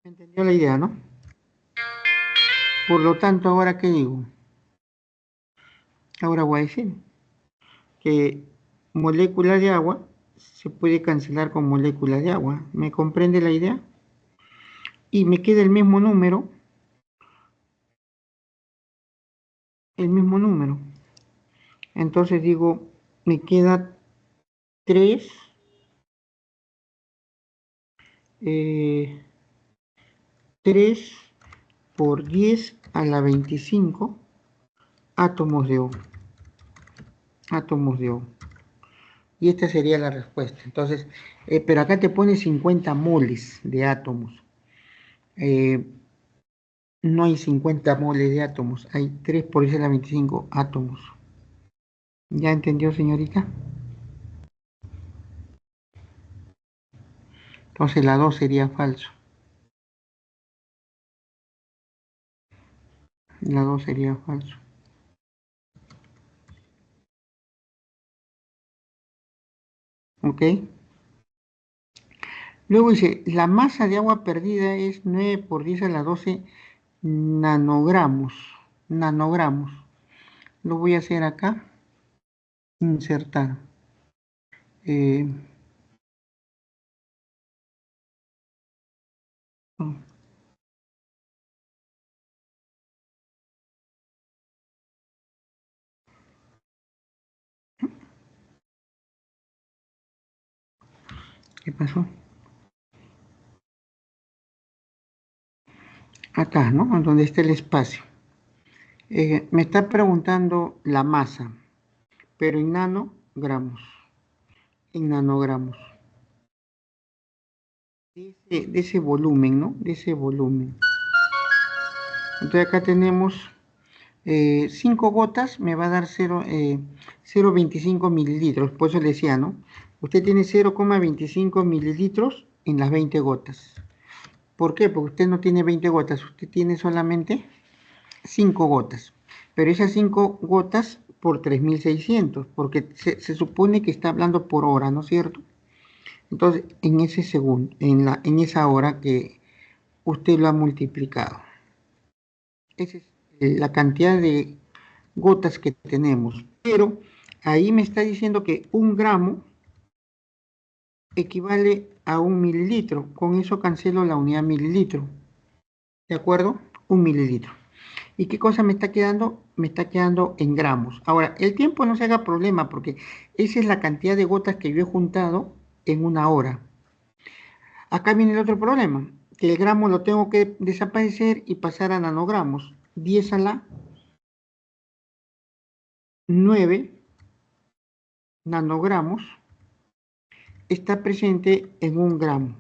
¿Entendió la idea, no? Por lo tanto, ¿ahora qué digo? Ahora voy a decir que molécula de agua se puede cancelar con molécula de agua. ¿Me comprende la idea? Y me queda el mismo número. El mismo número. Entonces digo, me queda 3 3 por 10 a la 25 átomos de O. Átomos de O. Y esta sería la respuesta. Entonces, pero acá te pone 50 moles de átomos. No hay 50 moles de átomos, hay 3 por 10 a la 25 átomos. ¿Ya entendió, señorita? Entonces la 2 sería falso. La 2 sería falso. ¿Ok? Luego dice, la masa de agua perdida es 9 por 10 a la 12 nanogramos. Nanogramos. Lo voy a hacer acá. Insertar. Eh, ¿Qué pasó? Acá, ¿no? Donde está el espacio. Me está preguntando la masa, pero en nanogramos. En nanogramos. De ese volumen, ¿no? De ese volumen. Entonces acá tenemos 5 gotas, me va a dar 0,25 mililitros. Por eso le decía, ¿no? Usted tiene 0,25 mililitros en las 20 gotas. ¿Por qué? Porque usted no tiene 20 gotas, usted tiene solamente 5 gotas. Pero esas 5 gotas por 3.600, porque se supone que está hablando por hora, ¿no es cierto? Entonces, en ese segundo, en esa hora que usted lo ha multiplicado. Esa es la cantidad de gotas que tenemos. Pero ahí me está diciendo que 1 gramo equivale a 1 mililitro. Con eso cancelo la unidad mililitro. ¿De acuerdo? 1 mililitro. ¿Y qué cosa me está quedando? Me está quedando en gramos. Ahora, el tiempo no se haga problema porque esa es la cantidad de gotas que yo he juntado en una hora. Acá viene el otro problema, que el gramo lo tengo que desaparecer y pasar a nanogramos. 10 a la 9 nanogramos está presente en 1 gramo.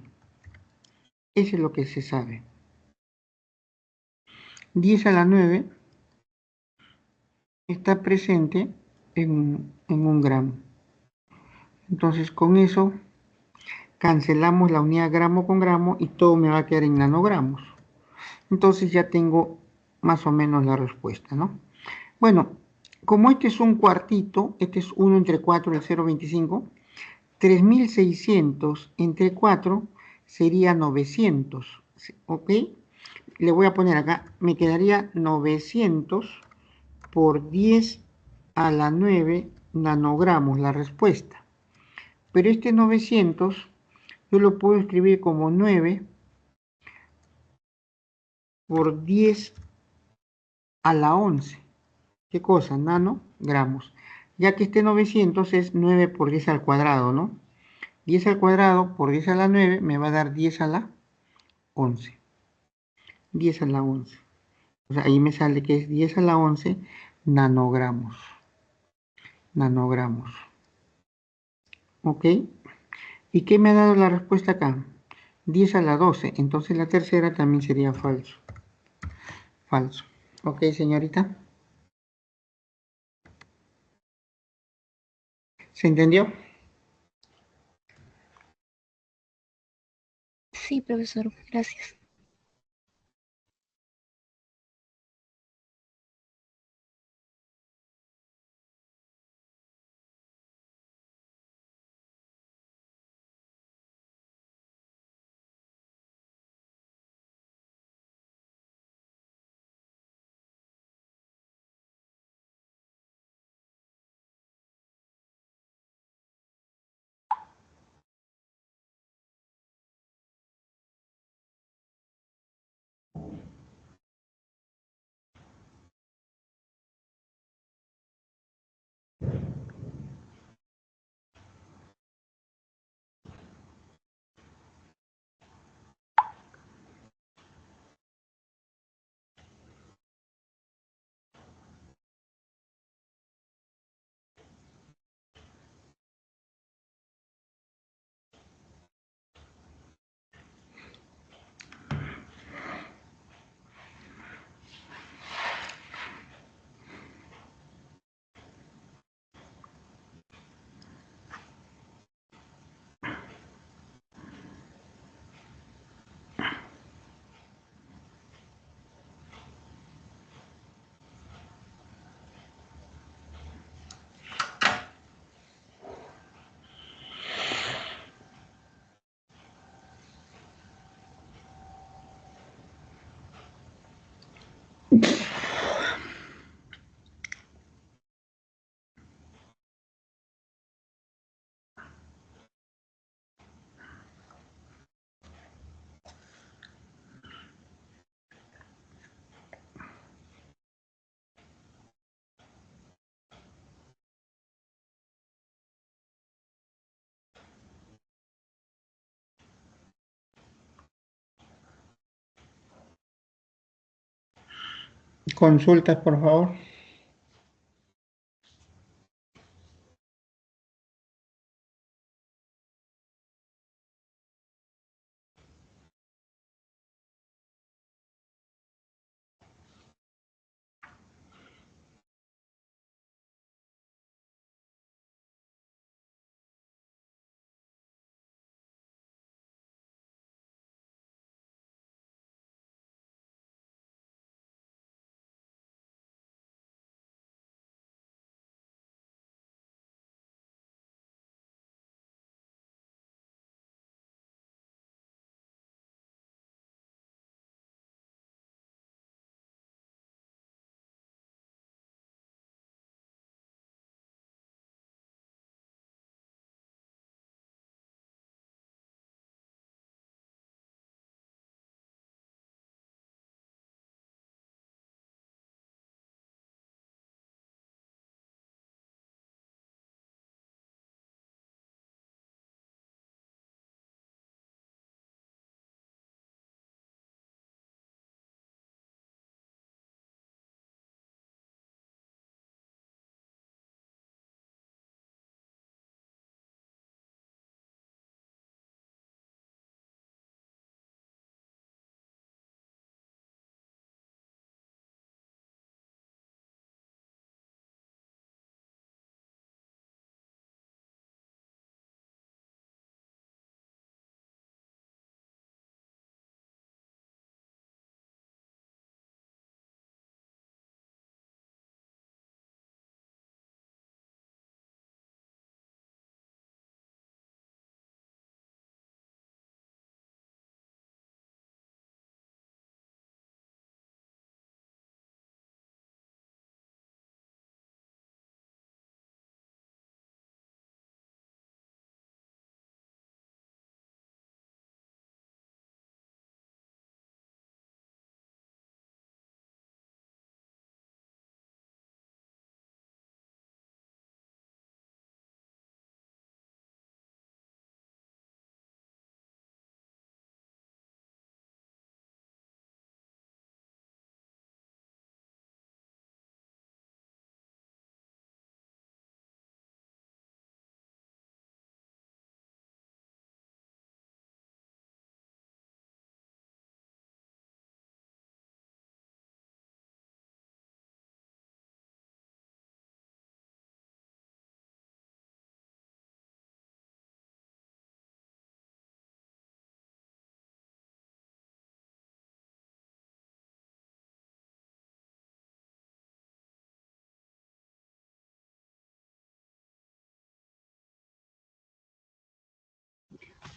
Eso es lo que se sabe. 10 a la 9 está presente en 1 gramo. Entonces con eso cancelamos la unidad gramo con gramo y todo me va a quedar en nanogramos. Entonces ya tengo más o menos la respuesta, ¿no? Bueno, como este es un cuartito, este es 1 entre 4, el 0,25, 3.600 entre 4 sería 900, ¿ok? Le voy a poner acá, me quedaría 900 por 10 a la 9 nanogramos, la respuesta. Pero este 900 yo lo puedo escribir como 9 por 10 a la 11. ¿Qué cosa? Nanogramos. Ya que este 900 es 9 por 10 al cuadrado, ¿no? 10 al cuadrado por 10 a la 9 me va a dar 10 a la 11. 10 a la 11. O sea, ahí me sale que es 10 a la 11 nanogramos. Nanogramos. ¿Ok? ¿Y qué me ha dado la respuesta acá? 10 a la 12. Entonces la tercera también sería falso. Falso. ¿Ok, señorita? ¿Se entendió? Sí, profesor, gracias. Consultas, por favor.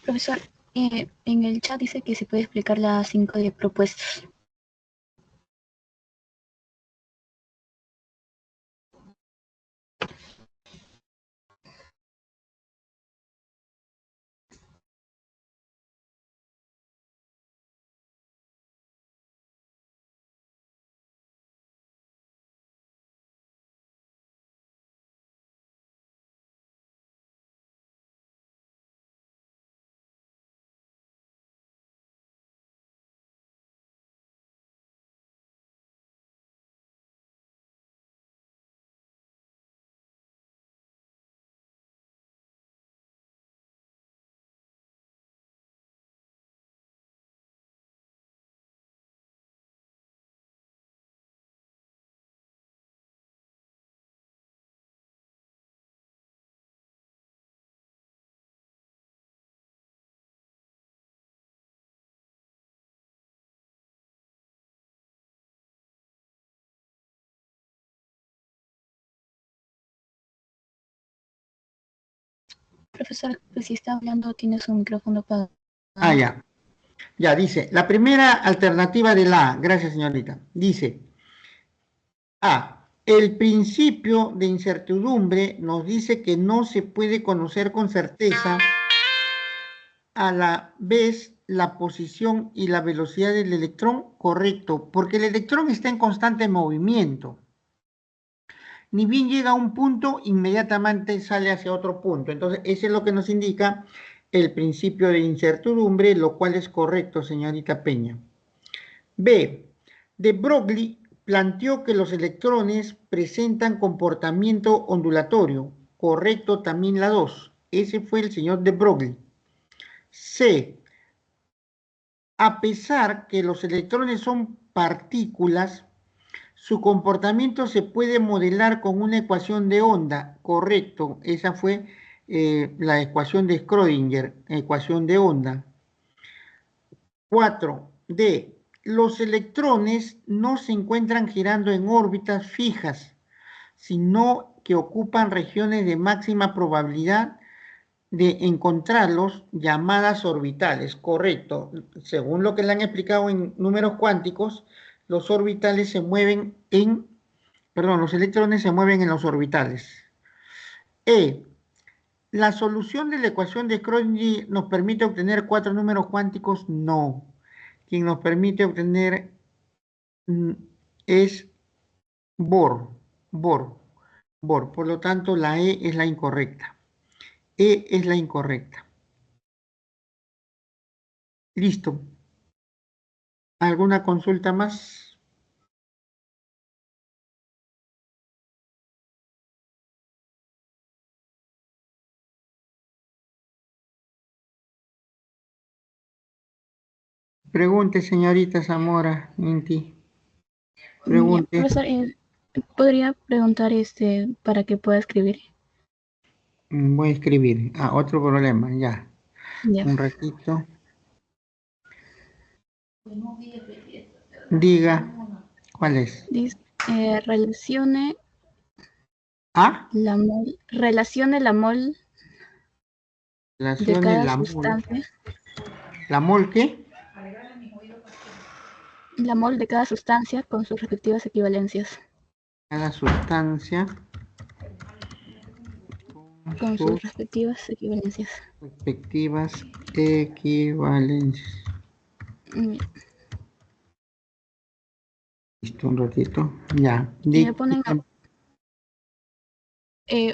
Profesor, en el chat dice que se puede explicar las 5 de propuestas. Profesor, pues si está hablando tiene su micrófono apagado. Ya. Ya, dice, la primera alternativa de la A, gracias señorita, dice, A, el principio de incertidumbre nos dice que no se puede conocer con certeza a la vez la posición y la velocidad del electrón, correcto, porque el electrón está en constante movimiento. Ni bien llega a un punto, inmediatamente sale hacia otro punto. Entonces, eso es lo que nos indica el principio de incertidumbre, lo cual es correcto, señorita Peña. B. De Broglie planteó que los electrones presentan comportamiento ondulatorio. Correcto también la 2. Ese fue el señor de Broglie. C. A pesar que los electrones son partículas, su comportamiento se puede modelar con una ecuación de onda. Correcto, esa fue la ecuación de Schrödinger, ecuación de onda. 4. D. Los electrones no se encuentran girando en órbitas fijas, sino que ocupan regiones de máxima probabilidad de encontrarlos, llamadas orbitales. Correcto. Según lo que le han explicado en números cuánticos, los orbitales se mueven en, perdón, los electrones se mueven en los orbitales. E. ¿La solución de la ecuación de Schrödinger nos permite obtener 4 números cuánticos? No. Quien nos permite obtener es Bohr. Bohr. Bohr. Por lo tanto, la E es la incorrecta. E es la incorrecta. Listo. ¿Alguna consulta más? Pregunte, señorita Zamora, Inti. Ya, Pregunte. profesor, ¿podría preguntar para que pueda escribir? Voy a escribir. Otro problema, ya. Ya. Un ratito. Diga, ¿cuál es? Dice, relacione A. relacione la mol de Relacione cada la mol. sustancia. ¿La mol qué? La mol de cada sustancia con sus respectivas equivalencias. Cada sustancia Con sus sus respectivas equivalencias. respectivas equivalencias. Mm, Listo, un ratito. Ya. Y me ponen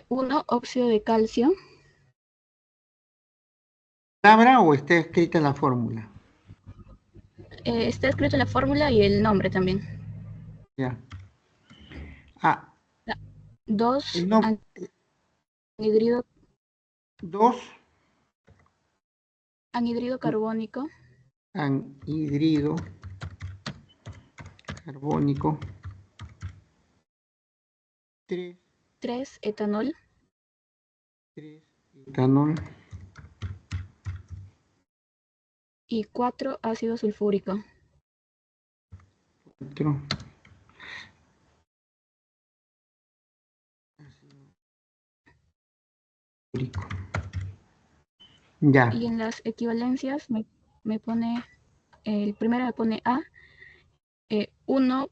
1 óxido de calcio. ¿Palabra o está escrita la fórmula? Está escrito la fórmula y el nombre también. Ya. 2 No, anhidrido, 2 anhidrido carbónico. anhidrido carbónico. 3 3 etanol. etanol. Y 4 ácido sulfúrico. 4 sulfúrico. Ya. Y en las equivalencias me pone, el primero me pone A, 1,2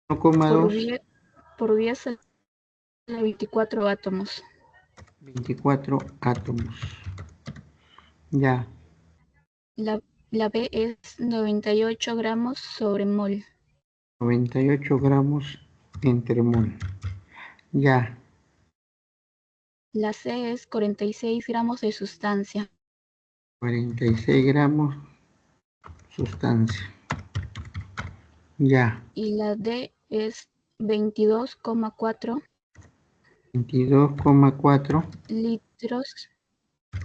por 1,2, 10 por 10 a la 24 átomos. 24 átomos. Ya. La, la B es 98 gramos sobre mol. 98 gramos entre mol. Ya. La C es 46 gramos de sustancia. 46 gramos sustancia. Ya. Y la D es 22,4 22,4 litros,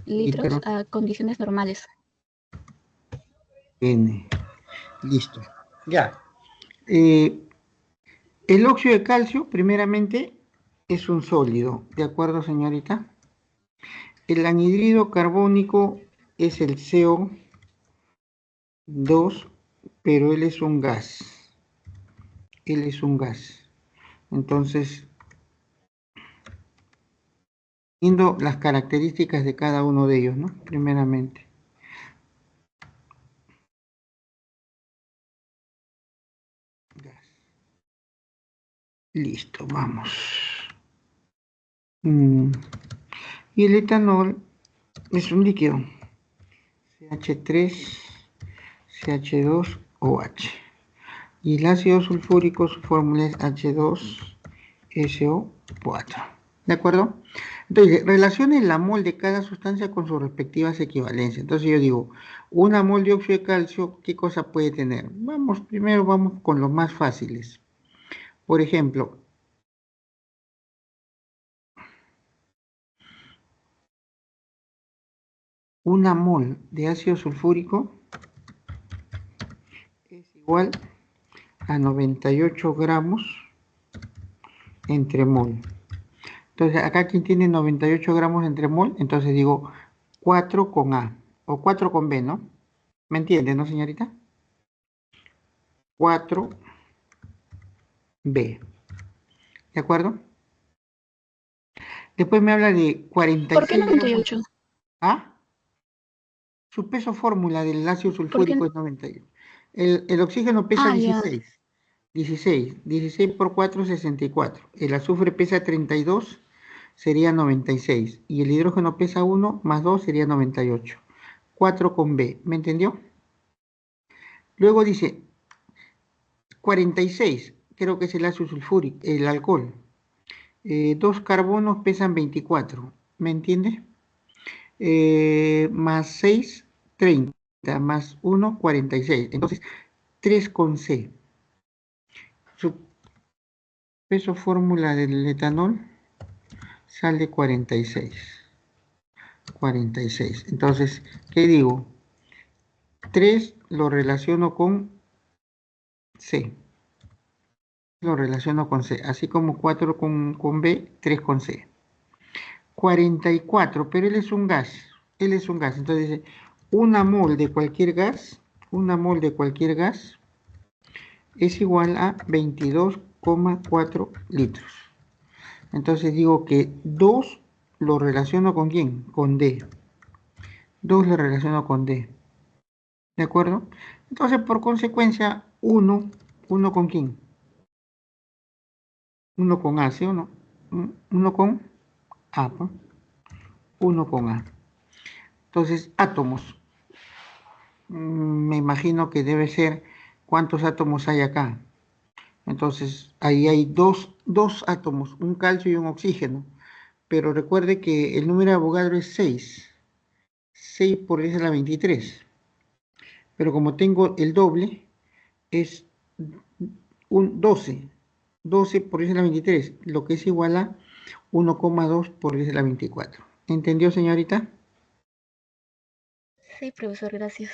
litros litros a condiciones normales. N. Listo. Ya. Eh, el óxido de calcio, primeramente, es un sólido. ¿De acuerdo, señorita? El anhidrido carbónico es el CO2, pero él es un gas. Él es un gas. Entonces, viendo las características de cada uno de ellos, ¿no? Primeramente. Gas. Listo, vamos. Y el etanol es un líquido. CH3, CH2OH. Y el ácido sulfúrico, su fórmula es H2SO4. ¿De acuerdo? Entonces, relacione la mol de cada sustancia con sus respectivas equivalencias. Entonces yo digo, una mol de óxido de calcio, ¿qué cosa puede tener? Primero vamos con los más fáciles. Por ejemplo, una mol de ácido sulfúrico es igual a 98 gramos entre mol. Entonces, acá quien tiene 98 gramos entre mol, entonces digo 4 con A o 4 con B, ¿no? ¿Me entiende, no, señorita? 4B. ¿De acuerdo? Después me habla de ¿Por qué 46 gramos. 98? ¿Ah? Su peso fórmula del ácido ¿Por qué? sulfúrico es 98. El oxígeno pesa Ah, ya. 16. 16 por 4, 64. El azufre pesa 32, sería 96. Y el hidrógeno pesa 1 más 2 sería 98. 4 con B. ¿Me entendió? Luego dice 46, creo que es el ácido sulfúrico, el alcohol. Dos carbonos pesan 24. ¿Me entiende? Más 6, 30. Más 1, 46. Entonces, 3 con C. Su peso fórmula del etanol sale 46. 46. Entonces, ¿qué digo? 3 lo relaciono con C. Lo relaciono con C. Así como 4 con B, 3 con C. 44, pero él es un gas. Él es un gas. Entonces dice, una mol de cualquier gas, una mol de cualquier gas es igual a 22,4 litros. Entonces digo que 2 lo relaciono con quién? Con D. 2 lo relaciono con D. ¿De acuerdo? Entonces, por consecuencia, 1 con quién? 1 con A, ¿sí o no? 1 con A, ¿no? 1 con A. Entonces, átomos. Me imagino que debe ser cuántos átomos hay acá. Entonces, ahí hay dos átomos, un calcio y un oxígeno. Pero recuerde que el número de Avogadro es 6. 6 por 10 a la 23. Pero como tengo el doble, es un 12. 12 por 10 a la 23, lo que es igual a 1,2 por 10 a la 24. ¿Entendió, señorita? Sí, profesor, gracias.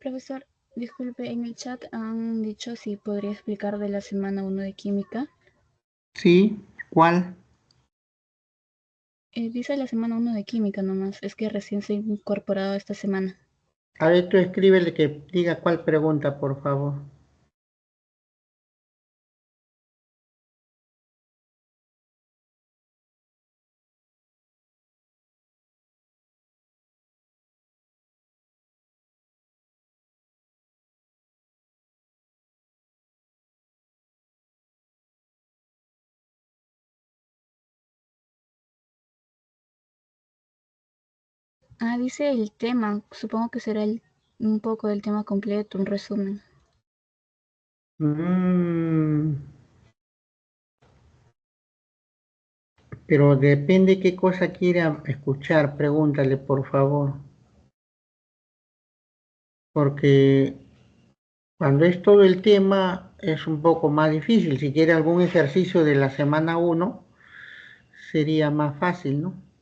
Profesor, disculpe, en el chat han dicho si podría explicar de la semana 1 de química. Sí, ¿cuál? Dice la semana 1 de química nomás, es que recién se ha incorporado esta semana. A ver, tú escríbele que diga cuál pregunta, por favor. Dice el tema, supongo que será un poco del tema completo, un resumen. Mm, pero depende qué cosa quiera escuchar, pregúntale, por favor. Porque cuando es todo el tema es un poco más difícil. Si quiere algún ejercicio de la semana 1, sería más fácil, ¿no?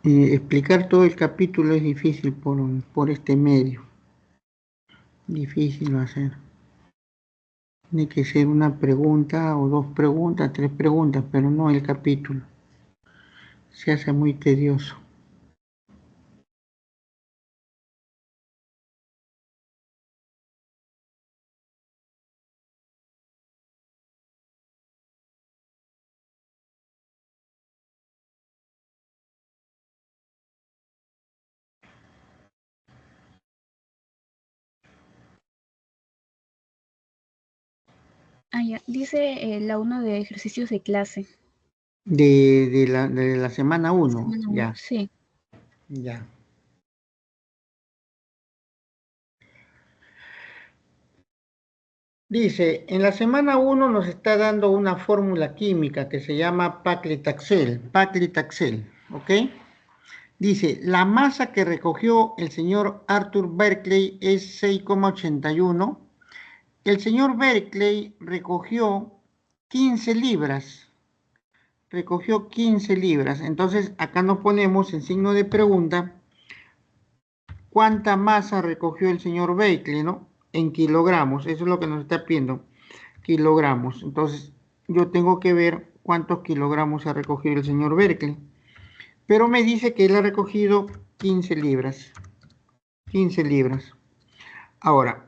Y explicar todo el capítulo es difícil por este medio. Difícil va a ser. Tiene que ser una pregunta o dos preguntas, tres preguntas, pero no el capítulo. Se hace muy tedioso. Ya, dice la 1 de ejercicios de clase. De la semana 1, Semana 1, ya, sí. ya. Dice, en la semana 1 nos está dando una fórmula química que se llama paclitaxel, ¿ok? Dice, la masa que recogió el señor Arthur Berkeley es 6,81. El señor Berkeley recogió 15 libras. Recogió 15 libras. Entonces, acá nos ponemos en signo de pregunta, ¿cuánta masa recogió el señor Berkeley, no? En kilogramos. Eso es lo que nos está pidiendo. Kilogramos. Entonces, yo tengo que ver cuántos kilogramos ha recogido el señor Berkeley. Pero me dice que él ha recogido 15 libras. 15 libras. Ahora,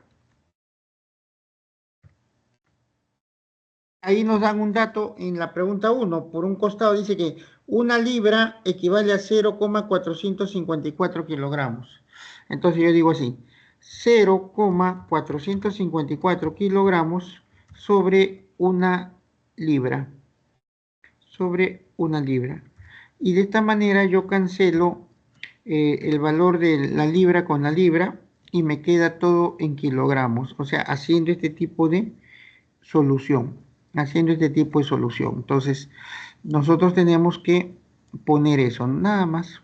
ahí nos dan un dato en la pregunta 1. Por un costado dice que una libra equivale a 0,454 kilogramos. Entonces yo digo así, 0,454 kilogramos sobre una libra. Sobre una libra. Y de esta manera yo cancelo el valor de la libra con la libra y me queda todo en kilogramos. O sea, haciendo este tipo de solución. Haciendo este tipo de solución. Entonces, nosotros tenemos que poner eso, nada más.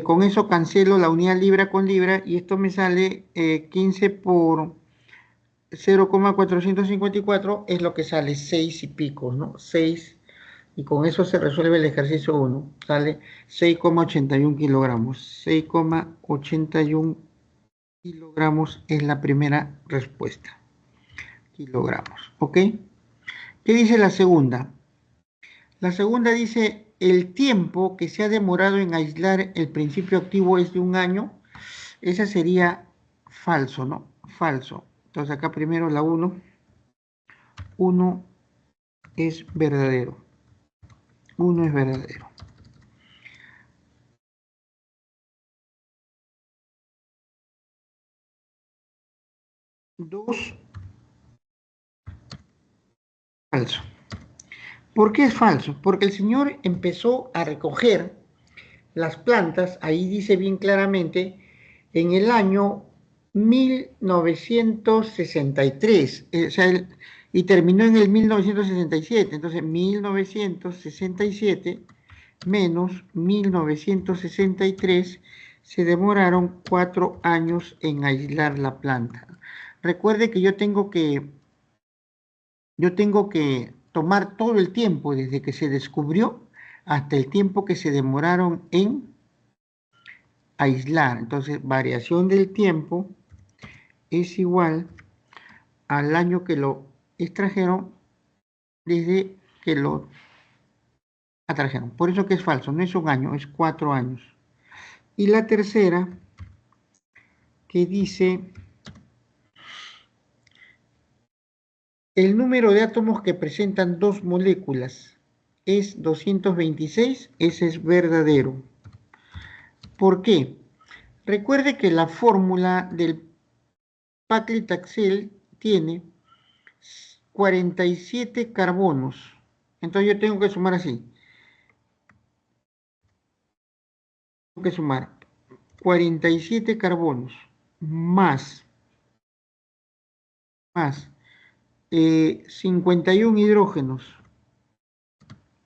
Con eso cancelo la unidad libra con libra y esto me sale 15 por 0,454 es lo que sale 6 y pico, ¿no? 6 y con eso se resuelve el ejercicio 1. Sale 6,81 kilogramos. 6,81 kilogramos es la primera respuesta. Kilogramos, ¿ok? ¿Qué dice la segunda? La segunda dice, el tiempo que se ha demorado en aislar el principio activo es de 1 año. Esa sería falso, ¿no? Falso. Entonces acá primero la 1. 1 es verdadero. 1 es verdadero. 2, falso. ¿Por qué es falso? Porque el señor empezó a recoger las plantas, ahí dice bien claramente, en el año 1963, o sea, y terminó en el 1967, entonces 1967 menos 1963, se demoraron 4 años en aislar la planta. Recuerde que yo tengo que tomar todo el tiempo desde que se descubrió hasta el tiempo que se demoraron en aislar. Entonces, variación del tiempo es igual al año que lo extrajeron desde que lo atrajeron. Por eso que es falso, no es un año, es 4 años. Y la tercera, que dice, el número de átomos que presentan dos moléculas es 226, ese es verdadero. ¿Por qué? Recuerde que la fórmula del paclitaxel tiene 47 carbonos. Entonces yo tengo que sumar así. Tengo que sumar 47 carbonos más 51 hidrógenos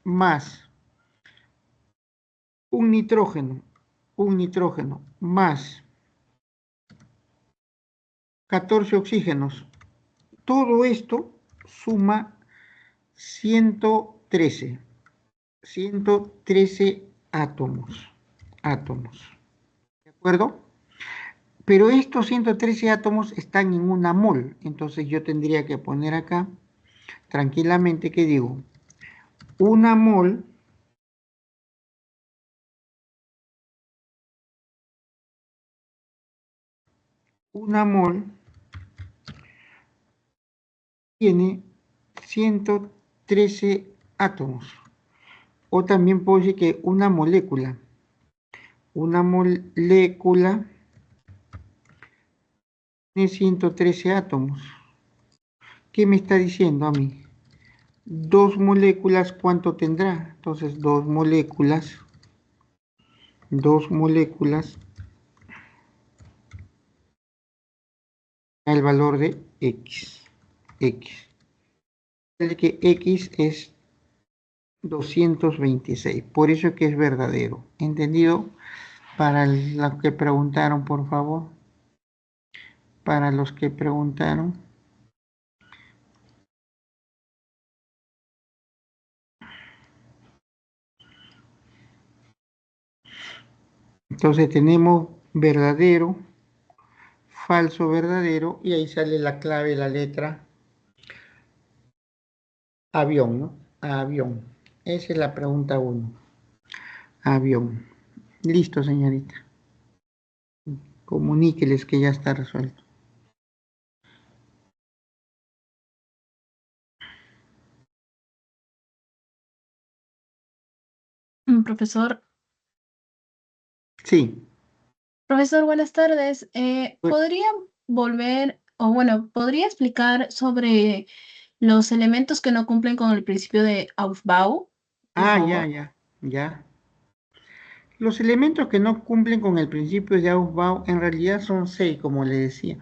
más un nitrógeno más 14 oxígenos. Todo esto suma 113 átomos. ¿De acuerdo? Pero estos 113 átomos están en una mol. Entonces yo tendría que poner acá tranquilamente que digo, una mol tiene 113 átomos. O también puedo decir que una molécula tiene 113 átomos. ¿Qué me está diciendo a mí? Dos moléculas, ¿cuánto tendrá? Entonces, dos moléculas, el valor de X. El que X es 226, por eso es que es verdadero. ¿Entendido? Para los que preguntaron, por favor. Para los que preguntaron. Entonces tenemos verdadero, falso, verdadero, y ahí sale la clave, la letra avión, ¿no? Avión. Esa es la pregunta 1. Avión. Listo, señorita. Comuníqueles que ya está resuelto. Profesor, Sí. buenas tardes. ¿Podría volver, o bueno, podría explicar sobre los elementos que no cumplen con el principio de Aufbau, por favor? Ya. Los elementos que no cumplen con el principio de Aufbau en realidad son 6, como le decía,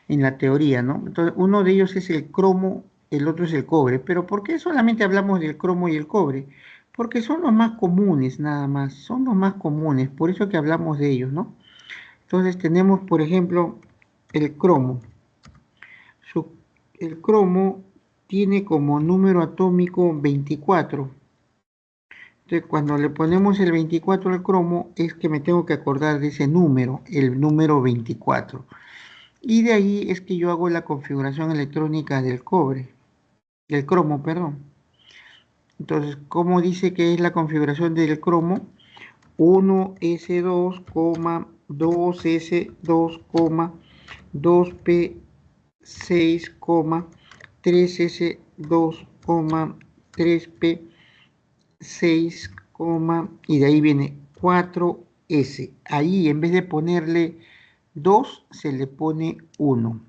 en la teoría, ¿no? Entonces, uno de ellos es el cromo, el otro es el cobre. Pero ¿por qué solamente hablamos del cromo y el cobre? Porque son los más comunes, nada más. Son los más comunes, por eso que hablamos de ellos, ¿no? Entonces tenemos, por ejemplo, el cromo. El cromo tiene como número atómico 24. Entonces, cuando le ponemos el 24 al cromo, es que me tengo que acordar de ese número, el número 24. Y de ahí es que yo hago la configuración electrónica del cromo, perdón. Entonces, ¿cómo dice que es la configuración del cromo? 1s2, 2s2, 2p6, 3s2, 3p6, y de ahí viene 4s. Ahí en vez de ponerle 2, se le pone 1.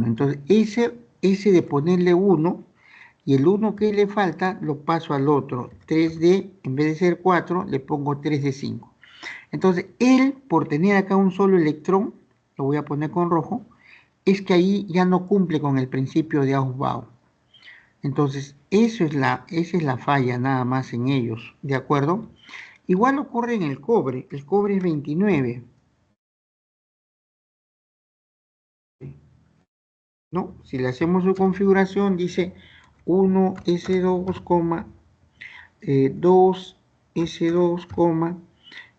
Entonces, ese de ponerle 1 y el 1 que le falta lo paso al otro. 3D, en vez de ser 4, le pongo 3D5. Entonces, él, por tener acá un solo electrón, lo voy a poner con rojo, es que ahí ya no cumple con el principio de Aufbau. Entonces, esa es la falla nada más en ellos, ¿de acuerdo? Igual ocurre en el cobre es 29, ¿no? Si le hacemos su configuración, dice 1s2, 2s2,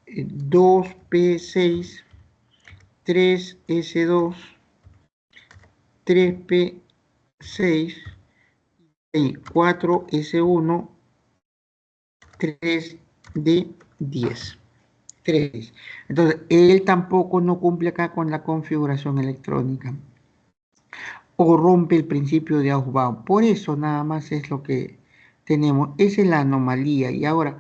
2p6, 3s2, 3p6 y 4s1, 3d10. 3. Entonces, él tampoco no cumple acá con la configuración electrónica o rompe el principio de Aufbau. Por eso nada más es lo que tenemos. Esa es la anomalía. Y ahora,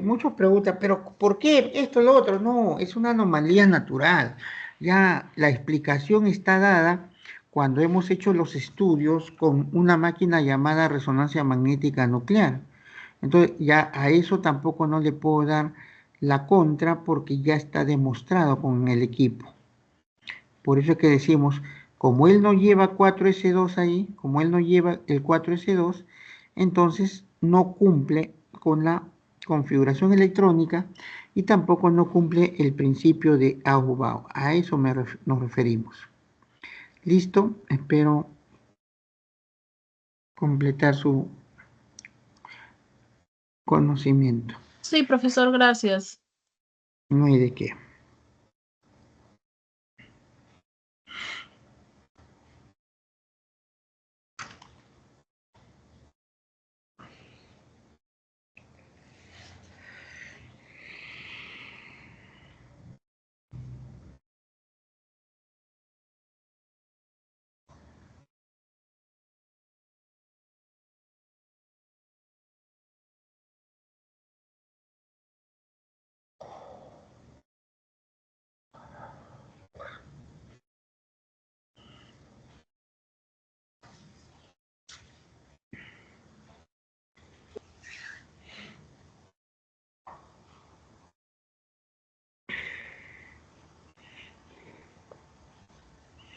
muchos preguntan, pero ¿por qué esto, lo otro? No, es una anomalía natural. Ya la explicación está dada cuando hemos hecho los estudios con una máquina llamada resonancia magnética nuclear. Entonces, ya a eso tampoco no le puedo dar la contra porque ya está demostrado con el equipo. Por eso es que decimos, como él no lleva 4S2 ahí, como él no lleva el 4S2, entonces no cumple con la configuración electrónica y tampoco no cumple el principio de Aufbau. A eso nos referimos. Listo, espero completar su conocimiento. Sí, profesor, gracias. No hay de qué.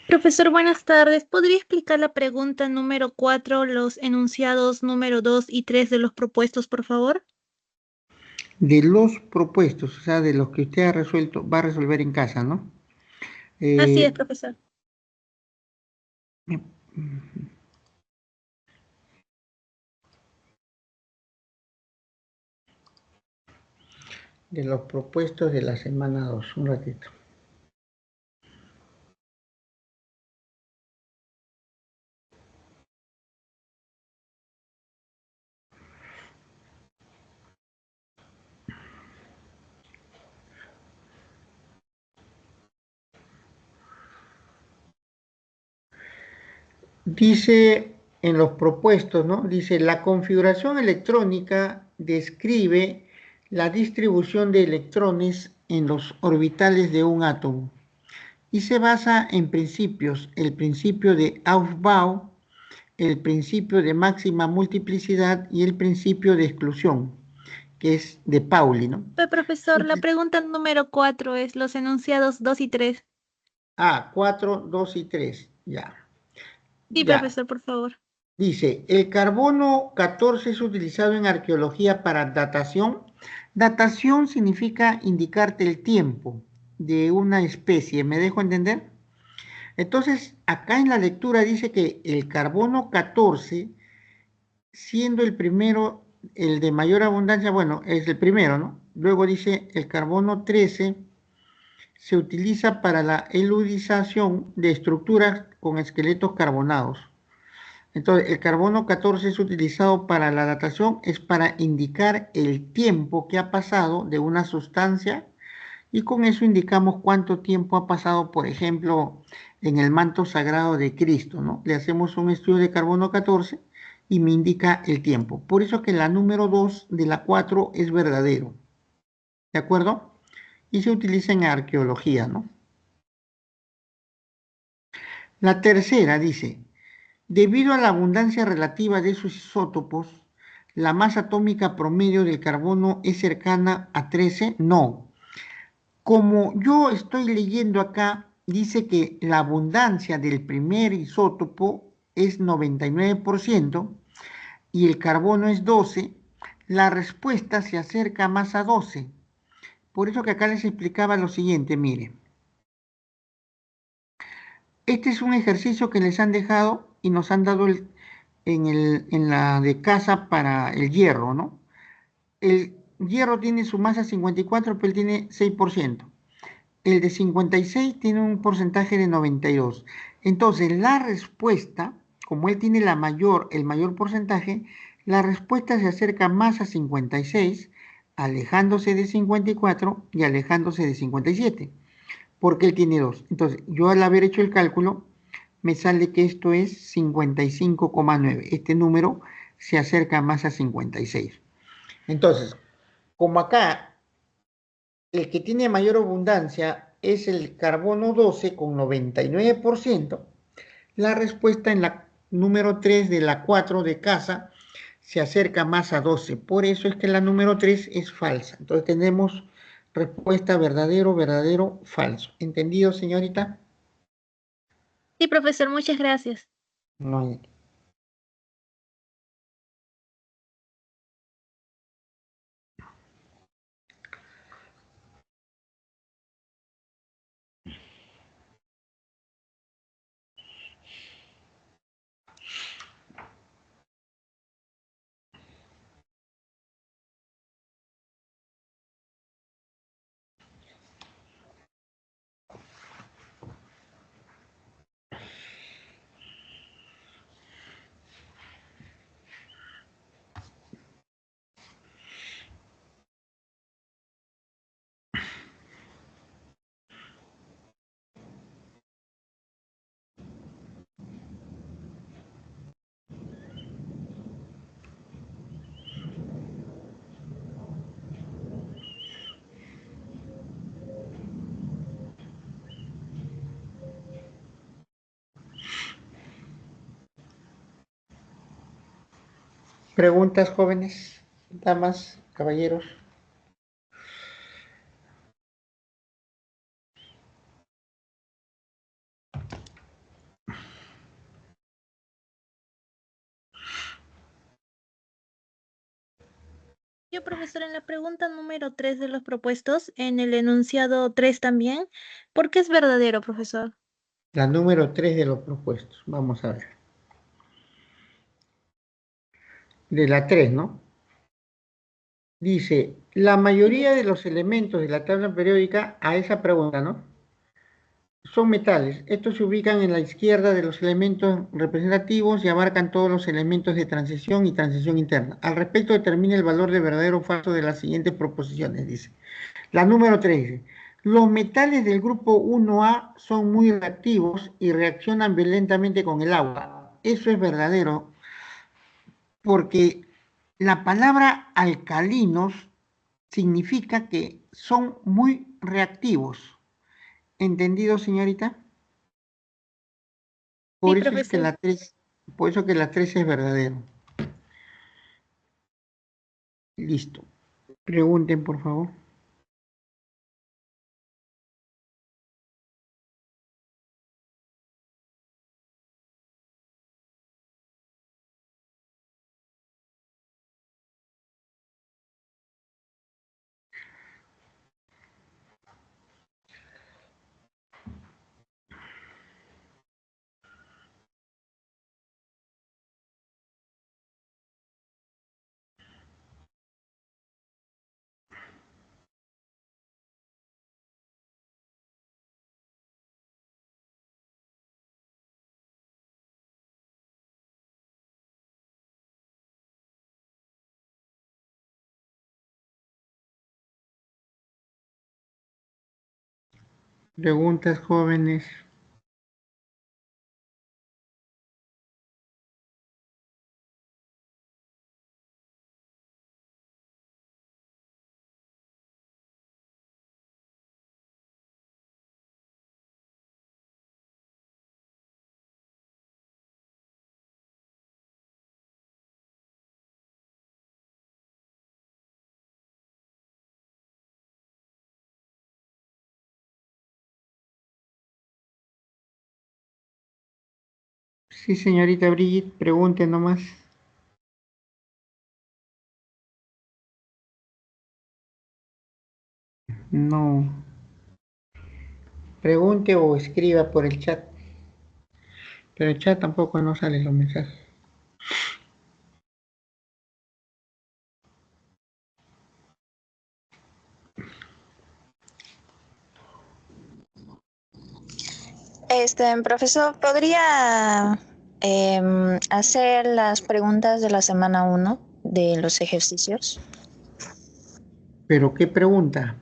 Profesor, buenas tardes. ¿Podría explicar la pregunta número 4, los enunciados número 2 y 3 de los propuestos, por favor? De los propuestos, o sea, de los que usted ha resuelto, va a resolver en casa, ¿no? Así es, profesor. De los propuestos de la semana 2, un ratito. Dice en los propuestos, ¿no? Dice, la configuración electrónica describe la distribución de electrones en los orbitales de un átomo y se basa en principios, el principio de Aufbau, el principio de máxima multiplicidad y el principio de exclusión, que es de Pauli, ¿no? Pero, profesor, la pregunta número 4 es los enunciados 2 y 3. 4, 2 y 3, ya. Sí, Ya. profesor, por favor. Dice, el carbono 14 es utilizado en arqueología para datación. Datación significa indicarte el tiempo de una especie, ¿me dejo entender? Entonces, acá en la lectura dice que el carbono 14, siendo el primero, el de mayor abundancia, bueno, es el primero, ¿no? Luego dice el carbono 13 se utiliza para la eludización de estructuras con esqueletos carbonados. Entonces, el carbono 14 es utilizado para la datación, es para indicar el tiempo que ha pasado de una sustancia y con eso indicamos cuánto tiempo ha pasado, por ejemplo, en el manto sagrado de Cristo, ¿no? Le hacemos un estudio de carbono 14 y me indica el tiempo. Por eso que la número 2 de la 4 es verdadero, ¿de acuerdo? Y se utiliza en arqueología, ¿no? La tercera dice, Debido a la abundancia relativa de sus isótopos, ¿la masa atómica promedio del carbono es cercana a 13? No. Como yo estoy leyendo acá, dice que la abundancia del primer isótopo es 99% y el carbono es 12, la respuesta se acerca más a 12. Por eso que acá les explicaba lo siguiente, mire. Este es un ejercicio que les han dejado y nos han dado en la de casa para el hierro, ¿no? El hierro tiene su masa 54, pero él tiene 6%. El de 56 tiene un porcentaje de 92. Entonces, la respuesta, como él tiene el mayor porcentaje, la respuesta se acerca más a 56, alejándose de 54 y alejándose de 57, porque él tiene 2. Entonces, yo al haber hecho el cálculo, me sale que esto es 55,9. Este número se acerca más a 56. Entonces, como acá el que tiene mayor abundancia es el carbono 12 con 99%, la respuesta en la número 3 de la 4 de casa se acerca más a 12. Por eso es que la número 3 es falsa. Entonces tenemos respuesta verdadero, verdadero, falso. ¿Entendido, señorita? Sí, profesor, muchas gracias. No hay. ¿Preguntas, jóvenes, damas, caballeros? Yo, profesor, en la pregunta número 3 de los propuestos, en el enunciado 3 también, ¿por qué es verdadero, profesor? La número 3 de los propuestos. Vamos a ver. De la 3, ¿no? Dice, la mayoría de los elementos de la tabla periódica a esa pregunta, ¿no? Son metales. Estos se ubican en la izquierda de los elementos representativos y abarcan todos los elementos de transición y transición interna. Al respecto, determina el valor de verdadero o falso de las siguientes proposiciones, dice. La número 3 dice, los metales del grupo 1A son muy reactivos y reaccionan violentamente con el agua. Eso es verdadero porque la palabra alcalinos significa que son muy reactivos. ¿Entendido, señorita? Sí, Por eso es que profesor. la 3, por eso que la 3 es verdadero. Listo. Pregunten, por favor. Preguntas, jóvenes. Sí, señorita Brigitte, pregunte nomás. No. Pregunte o escriba por el chat. Pero el chat tampoco no salen los mensajes. Profesor, ¿podría hacer las preguntas de la semana 1 de los ejercicios? ¿Pero qué pregunta?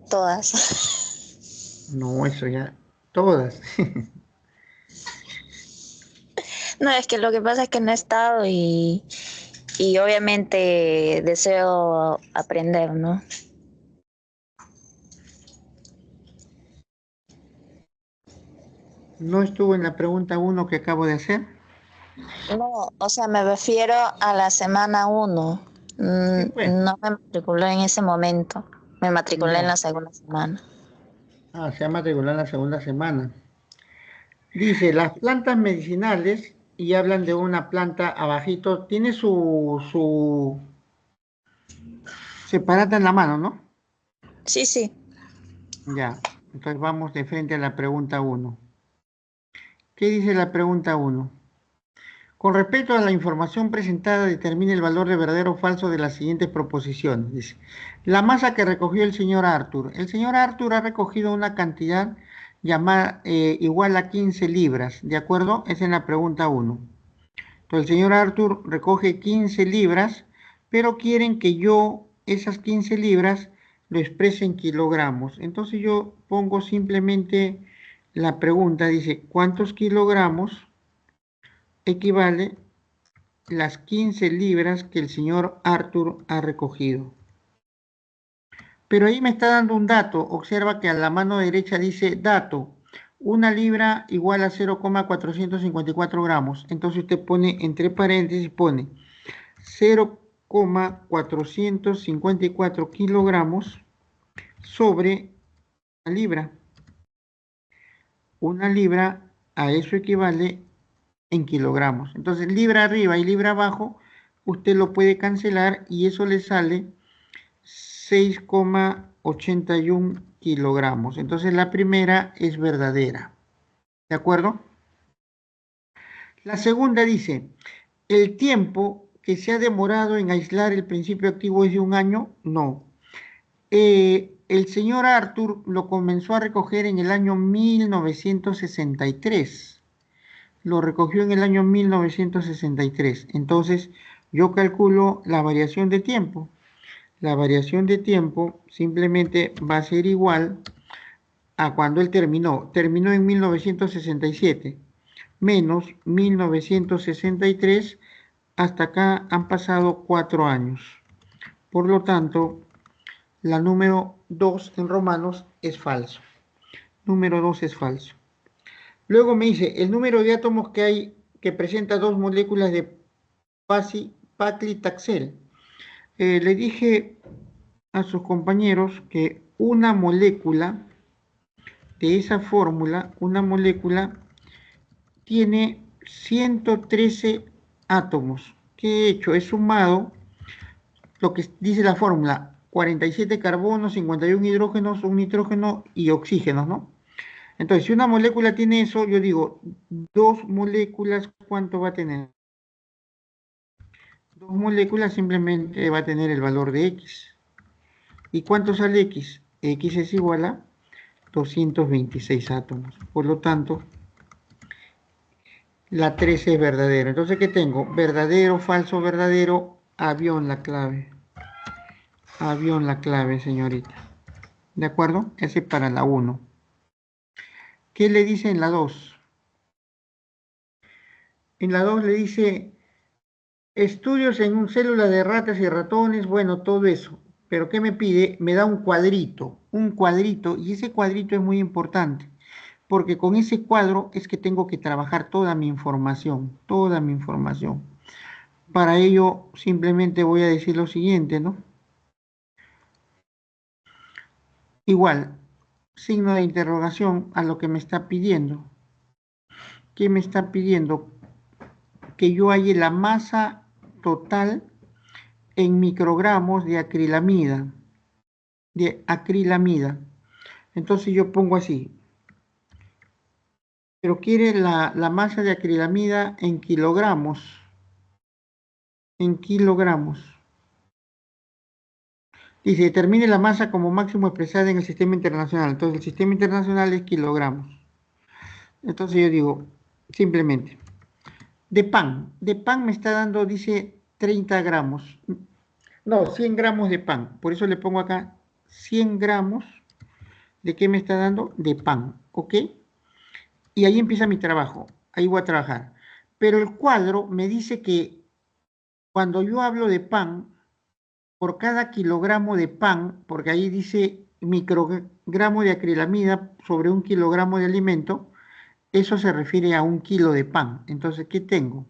Todas. No, eso ya. Todas. No, es que lo que pasa es que no he estado y obviamente deseo aprender, ¿no? ¿No estuvo en la pregunta 1 que acabo de hacer? No, o sea, me refiero a la semana 1. Sí, pues. No me matriculé en ese momento. Me matriculé en Ya. la segunda semana. Ah, se llama regular la segunda semana. Dice, las plantas medicinales, y hablan de una planta abajito, tiene su separata en la mano, ¿no? Sí, sí. Ya, entonces vamos de frente a la pregunta 1. ¿Qué dice la pregunta 1? Con respecto a la información presentada, determine el valor de verdadero o falso de las siguientes proposiciones. Dice, la masa que recogió el señor Arthur. El señor Arthur ha recogido una cantidad llamada igual a 15 libras, ¿de acuerdo? Es en la pregunta 1. Entonces el señor Arthur recoge 15 libras, pero quieren que yo esas 15 libras lo exprese en kilogramos. Entonces yo pongo simplemente la pregunta, dice, ¿cuántos kilogramos equivale las 15 libras que el señor Arthur ha recogido? Pero ahí me está dando un dato. Observa que a la mano derecha dice dato. Una libra igual a 0,454 gramos. Entonces usted pone entre paréntesis, pone 0,454 kilogramos sobre una libra. Una libra a eso equivale en kilogramos. Entonces, libra arriba y libra abajo, usted lo puede cancelar y eso le sale 6,81 kilogramos. Entonces, la primera es verdadera. ¿De acuerdo? La segunda dice, ¿el tiempo que se ha demorado en aislar el principio activo es de un año? No. El señor Arthur lo comenzó a recoger en el año 1963. Lo recogió en el año 1963. Entonces, yo calculo la variación de tiempo. La variación de tiempo simplemente va a ser igual a cuando él terminó. Terminó en 1967 menos 1963. Hasta acá han pasado 4 años. Por lo tanto, la número 2 en romanos es falso. Número 2 es falso. Luego me dice, el número de átomos que hay que presenta dos moléculas de paclitaxel. Le dije a sus compañeros que una molécula de esa fórmula, una molécula tiene 113 átomos. ¿Qué he hecho? He sumado lo que dice la fórmula, 47 carbonos, 51 hidrógenos, un nitrógeno y oxígenos, ¿no? Entonces, si una molécula tiene eso, yo digo, dos moléculas, ¿cuánto va a tener? Dos moléculas simplemente va a tener el valor de X. ¿Y cuánto sale X? X es igual a 226 átomos. Por lo tanto, la 13 es verdadera. Entonces, ¿qué tengo? Verdadero, falso, verdadero, avión la clave. Avión la clave, señorita. ¿De acuerdo? Ese para la 1. ¿Qué le dice en la 2? En la 2 le dice estudios en un célula de ratas y ratones, bueno, todo eso. Pero ¿qué me pide? Me da un cuadrito, y ese cuadrito es muy importante, porque con ese cuadro es que tengo que trabajar toda mi información, toda mi información. Para ello, simplemente voy a decir lo siguiente, ¿no? Igual, signo de interrogación a lo que me está pidiendo. ¿qué me está pidiendo? Que yo halle la masa total en microgramos de acrilamida. Entonces yo pongo así. Pero quiere la masa de acrilamida en kilogramos. En kilogramos. Dice, determine la masa como máximo expresada en el sistema internacional. Entonces el sistema internacional es kilogramos. Entonces yo digo, simplemente, de pan me está dando, dice, 30 gramos. No, 100 gramos de pan. Por eso le pongo acá 100 gramos. ¿De qué me está dando? De pan, ¿ok? Y ahí empieza mi trabajo. Ahí voy a trabajar. Pero el cuadro me dice que cuando yo hablo de pan, por cada kilogramo de pan, porque ahí dice microgramo de acrilamida sobre un kilogramo de alimento, eso se refiere a 1 kilo de pan. Entonces, ¿qué tengo?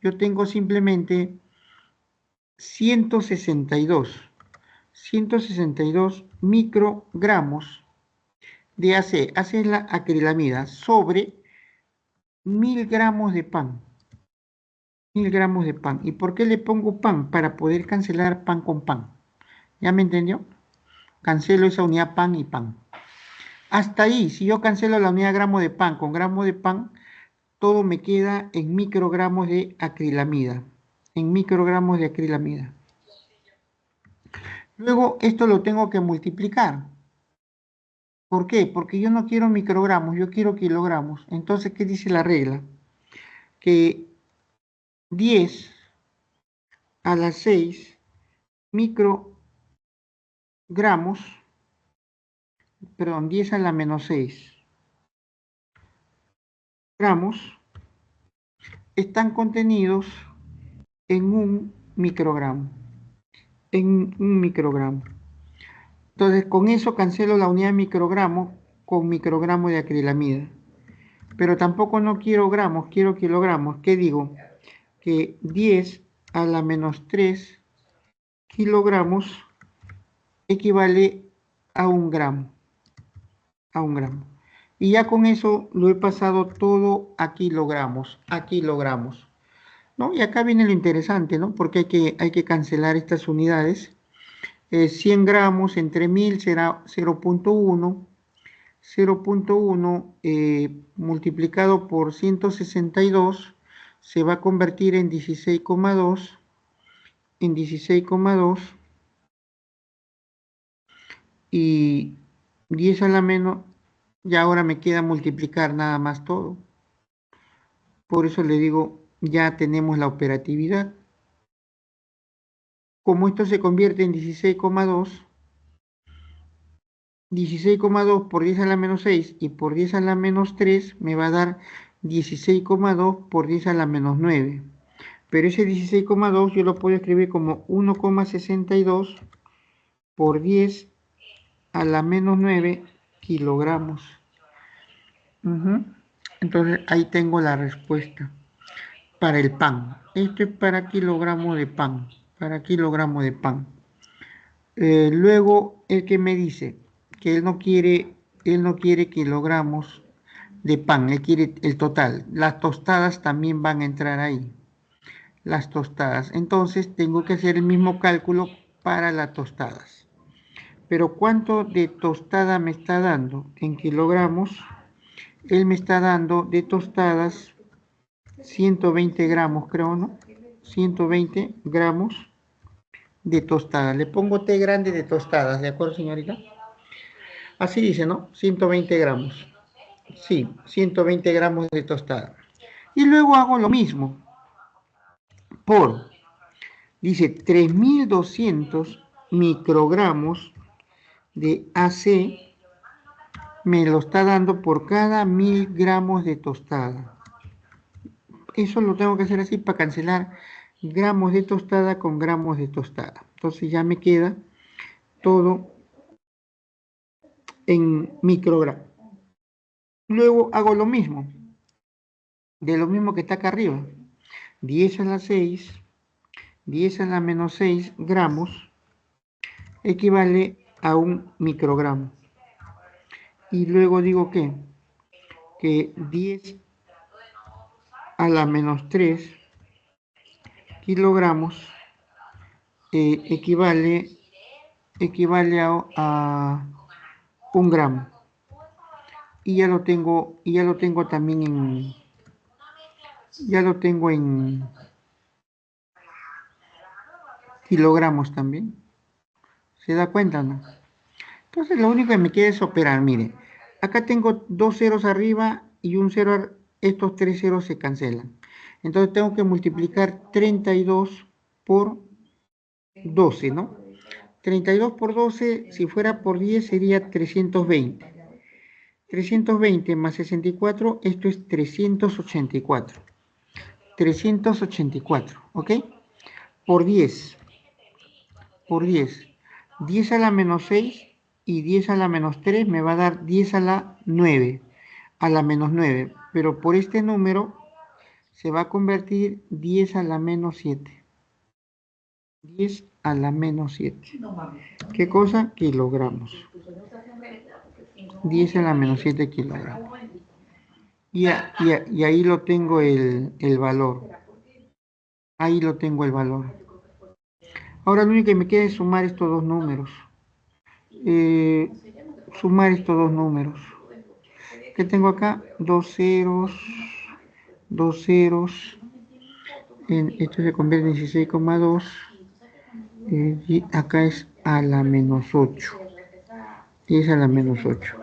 Yo tengo simplemente 162 microgramos de AC. AC es la acrilamida sobre 1000 gramos de pan. 1000 gramos de pan. ¿Y por qué le pongo pan? Para poder cancelar pan con pan. ¿Ya me entendió? Cancelo esa unidad pan y pan. Hasta ahí, si yo cancelo la unidad gramo de pan con gramo de pan, todo me queda en microgramos de acrilamida. En microgramos de acrilamida. Luego esto lo tengo que multiplicar. ¿Por qué? Porque yo no quiero microgramos, yo quiero kilogramos. Entonces, ¿qué dice la regla? Que 10 a la 6 microgramos, perdón, 10 a la menos 6 gramos están contenidos en un microgramo. En un microgramo. Entonces, con eso cancelo la unidad de microgramo con microgramo de acrilamida. Pero tampoco no quiero gramos, quiero kilogramos. ¿Qué digo? Que 10 a la menos 3 kilogramos equivale a 1 gramo. A 1 gramo. Y ya con eso lo he pasado todo a kilogramos. A kilogramos. ¿No? Y acá viene lo interesante, ¿no? Porque hay que cancelar estas unidades. 100 gramos entre 1000 será 0.1. 0.1 multiplicado por 162 se va a convertir en 16,2. En 16,2. Y 10 a la menos. Y ahora me queda multiplicar nada más todo. Por eso le digo, ya tenemos la operatividad. Como esto se convierte en 16,2, 16,2 por 10 a la menos 6 y por 10 a la menos 3 me va a dar 16,2 por 10 a la menos 9. Pero ese 16,2 yo lo puedo escribir como 1,62 por 10 a la menos 9 kilogramos. Entonces ahí tengo la respuesta para el pan. Esto es para kilogramo de pan. Para kilogramo de pan. Luego el que me dice que él no quiere kilogramos de pan, él quiere el total. Las tostadas también van a entrar ahí. Las tostadas. Entonces tengo que hacer el mismo cálculo para las tostadas. Pero ¿cuánto de tostada me está dando? En kilogramos, él me está dando de tostadas 120 gramos, creo, ¿no? 120 gramos de tostadas. Le pongo T grande de tostadas, ¿de acuerdo, señorita? Así dice, ¿no? 120 gramos. Sí, 120 gramos de tostada. Y luego hago lo mismo. Por, dice, 3200 microgramos de AC me lo está dando por cada 1000 gramos de tostada. Eso lo tengo que hacer así para cancelar gramos de tostada con gramos de tostada. Entonces ya me queda todo en microgramos. Luego hago lo mismo, de lo mismo que está acá arriba. 10 a la 6, 10 a la menos 6 gramos equivale a 1 microgramo. Y luego digo que 10 a la menos 3 kilogramos equivale a 1 gramo. Y ya lo tengo también en kilogramos también. ¿Se da cuenta, no? Entonces lo único que me queda es operar. Mire, acá tengo 2 ceros arriba y un cero. Estos 3 ceros se cancelan. Entonces tengo que multiplicar 32 por 12, ¿no? 32 por 12, si fuera por 10, sería 320. 320 más 64, esto es 384. 384, ¿ok? Por 10. Por 10. 10 a la menos 6 y 10 a la menos 3 me va a dar 10 a la 9. A la menos 9. Pero por este número se va a convertir 10 a la menos 7. 10 a la menos 7. ¿Qué cosa? Kilogramos. 10 a la menos 7 kilogramos. Y ahí lo tengo el valor. Ahí lo tengo el valor. Ahora lo único que me queda es sumar estos dos números. Sumar estos dos números. ¿Qué tengo acá? 2 ceros. 2 ceros. Esto se convierte en 16,2. Y acá es a la menos 8. Y es a la menos 8.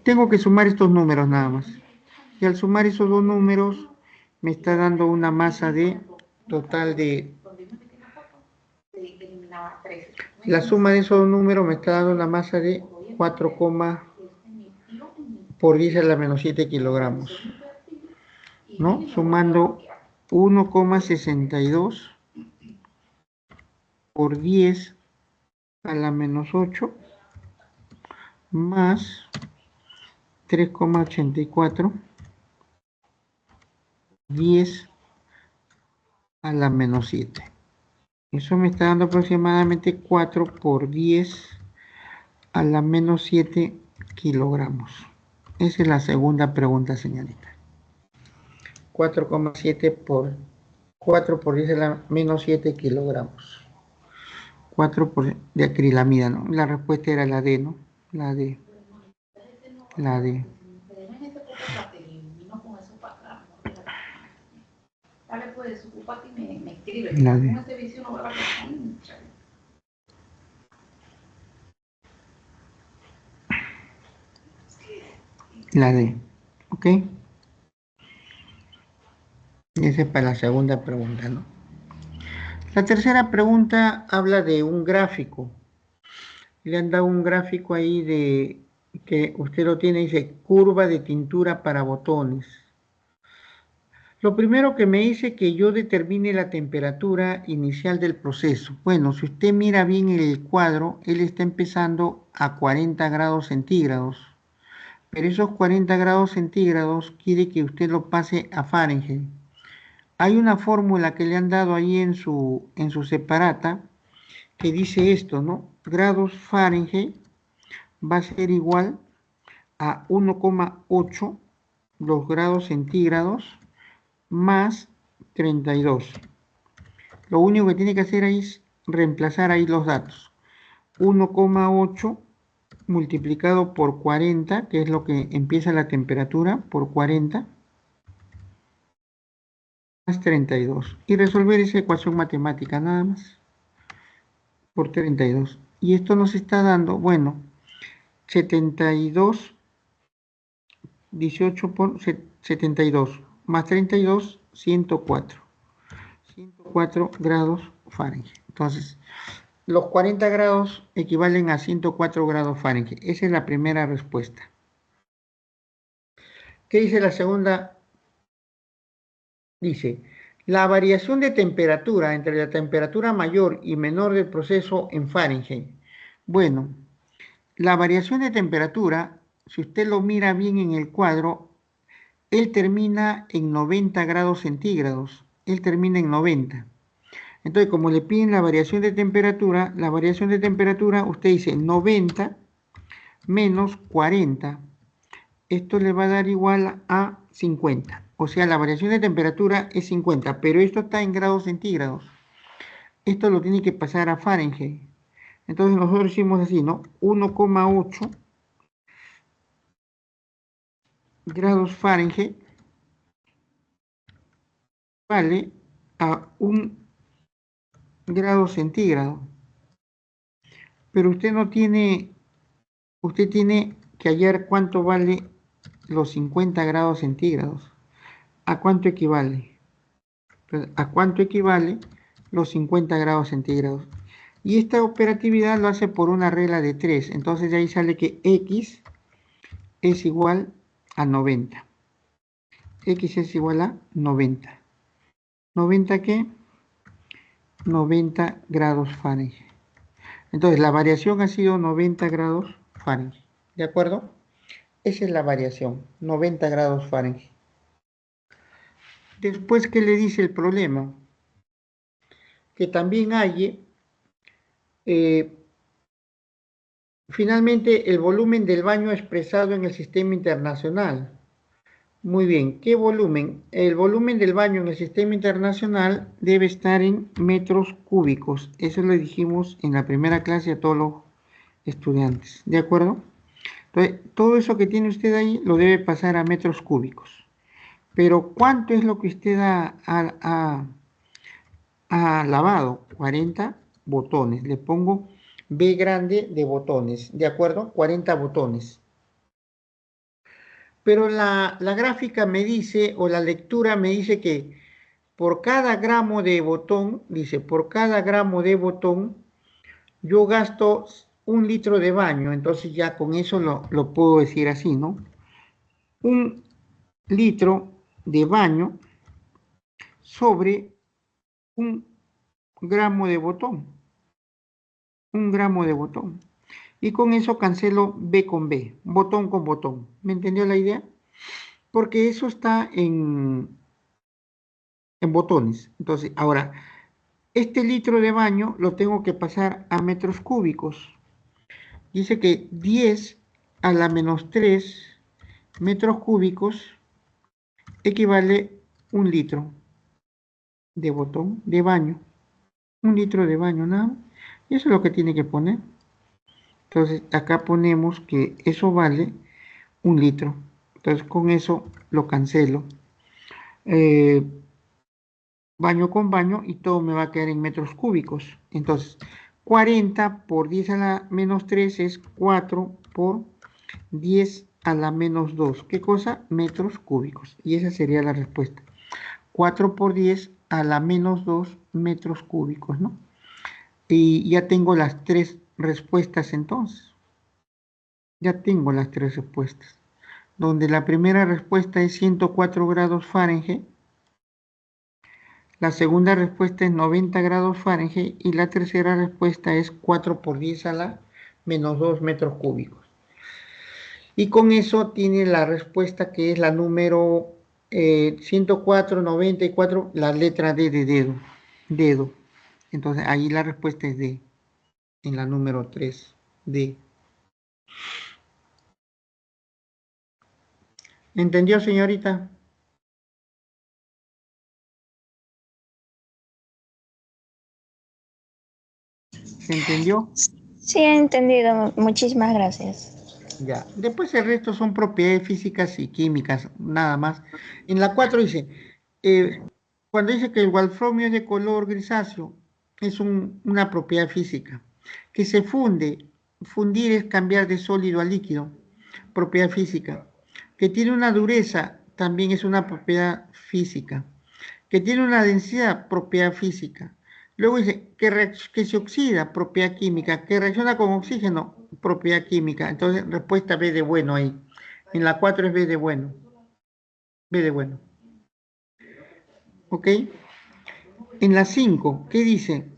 Tengo que sumar estos números nada más. Y al sumar esos dos números me está dando una masa de total de... La suma de esos números me está dando una masa de 4, por 10 a la menos 7 kilogramos. ¿No? Sumando 1,62 por 10 a la menos 8 más 3,84 10 a la menos 7. Eso me está dando aproximadamente 4 por 10 a la menos 7 kilogramos. Esa es la segunda pregunta, señorita. 4,7 por 4 por 10 a la menos 7 kilogramos. 4 de acrilamida, ¿no? La respuesta era la D, ¿no? La D. La D. La D. La D. ¿Ok? Esa es para la segunda pregunta, ¿no? La tercera pregunta habla de un gráfico. Le han dado un gráfico ahí de que usted lo tiene, dice curva de tintura para botones. Lo primero que me dice que yo determine la temperatura inicial del proceso. Bueno, si usted mira bien el cuadro, él está empezando a 40 grados centígrados. Pero esos 40 grados centígrados quiere que usted lo pase a Fahrenheit. Hay una fórmula que le han dado ahí en su separata que dice esto, ¿no? Grados Fahrenheit va a ser igual a 1,8 los grados centígrados más 32. Lo único que tiene que hacer ahí es reemplazar ahí los datos. 1,8 multiplicado por 40, que es lo que empieza la temperatura, por 40, más 32. Y resolver esa ecuación matemática nada más, por 32. Y esto nos está dando, bueno, 72, 18 por 72, más 32, 104. 104 grados Fahrenheit. Entonces, los 40 grados equivalen a 104 grados Fahrenheit. Esa es la primera respuesta. ¿Qué dice la segunda? Dice, la variación de temperatura entre la temperatura mayor y menor del proceso en Fahrenheit. Bueno, la variación de temperatura, si usted lo mira bien en el cuadro, él termina en 90 grados centígrados. Él termina en 90. Entonces, como le piden la variación de temperatura, usted dice 90 menos 40. Esto le va a dar igual a 50. O sea, la variación de temperatura es 50, pero esto está en grados centígrados. Esto lo tiene que pasar a Fahrenheit. Entonces nosotros hicimos así, ¿no? 1,8 grados Fahrenheit vale a 1 grado centígrado. Pero usted no tiene, usted tiene que hallar cuánto vale los 50 grados centígrados. ¿A cuánto equivale? Entonces, ¿a cuánto equivale los 50 grados centígrados? Y esta operatividad lo hace por una regla de 3. Entonces de ahí sale que X es igual a 90. X es igual a 90. ¿90 qué? 90 grados Fahrenheit. Entonces la variación ha sido 90 grados Fahrenheit. ¿De acuerdo? Esa es la variación, 90 grados Fahrenheit. Después, ¿qué le dice el problema? Que también hay, finalmente, el volumen del baño expresado en el sistema internacional. Muy bien, ¿qué volumen? El volumen del baño en el sistema internacional debe estar en metros cúbicos. Eso lo dijimos en la primera clase a todos los estudiantes. ¿De acuerdo? Entonces, todo eso que tiene usted ahí lo debe pasar a metros cúbicos. Pero, ¿cuánto es lo que usted ha lavado? 40 botones. Le pongo B grande de botones. ¿De acuerdo? 40 botones. Pero la gráfica me dice, o la lectura me dice que por cada gramo de botón, dice, por cada gramo de botón, yo gasto 1 litro de baño. Entonces ya con eso lo puedo decir así, ¿no? 1 litro de baño sobre 1 gramo de botón. 1 gramo de botón. Y con eso cancelo B con B, botón con botón. ¿Me entendió la idea? Porque eso está en botones. Entonces, ahora, este litro de baño lo tengo que pasar a metros cúbicos. Dice que 10 a la menos 3 metros cúbicos equivale 1 litro de botón de baño. 1 litro de baño, nada. Y eso es lo que tiene que poner. Entonces, acá ponemos que eso vale 1 litro. Entonces, con eso lo cancelo. Baño con baño y todo me va a quedar en metros cúbicos. Entonces, 40 por 10 a la menos 3 es 4 por 10 a la menos 2. ¿Qué cosa? Metros cúbicos. Y esa sería la respuesta. 4 por 10 a la menos 2 metros cúbicos, ¿no? Y ya tengo las 3 respuestas entonces. Ya tengo las 3 respuestas. Donde la primera respuesta es 104 grados Fahrenheit. La segunda respuesta es 90 grados Fahrenheit y la tercera respuesta es 4 por 10 a la menos 2 metros cúbicos. Y con eso tiene la respuesta que es la número 104, 94, la letra D de dedo. Dedo. Entonces ahí la respuesta es D, en la número 3, D. ¿Entendió, señorita? ¿Se entendió? Sí, he entendido. Muchísimas gracias. Ya. Después el resto son propiedades físicas y químicas, nada más. En la 4 dice, cuando dice que el wolframio es de color grisáceo, es una propiedad física. Que se funde, fundir es cambiar de sólido a líquido, propiedad física. Que tiene una dureza, también es una propiedad física. Que tiene una densidad, propiedad física. Luego dice que se oxida, propiedad química, que reacciona con oxígeno, propiedad química. Entonces, respuesta B de bueno ahí. En la 4 es B de bueno. B de bueno. ¿Ok? En la 5, ¿qué dice?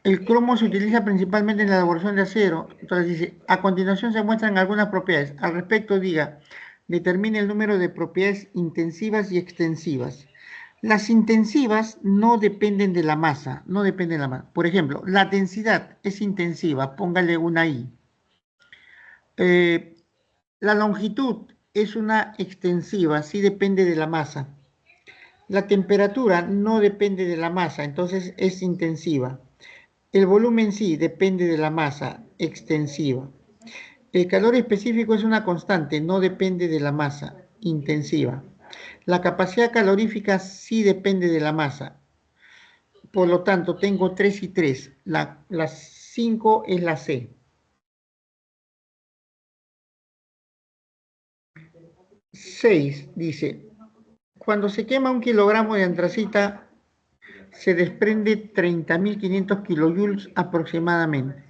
El cromo se utiliza principalmente en la elaboración de acero. Entonces dice, a continuación se muestran algunas propiedades. Al respecto diga, determine el número de propiedades intensivas y extensivas. Las intensivas no dependen de la masa, no dependen de la masa. Por ejemplo, la densidad es intensiva, póngale una I. La longitud es una extensiva, sí depende de la masa. La temperatura no depende de la masa, entonces es intensiva. El volumen sí depende de la masa, extensiva. El calor específico es una constante, no depende de la masa, intensiva. La capacidad calorífica sí depende de la masa. Por lo tanto, tengo 3 y 3. La 5 es la C. 6 dice, cuando se quema 1 kilogramo de antracita, se desprende 30.500 kilojoules aproximadamente.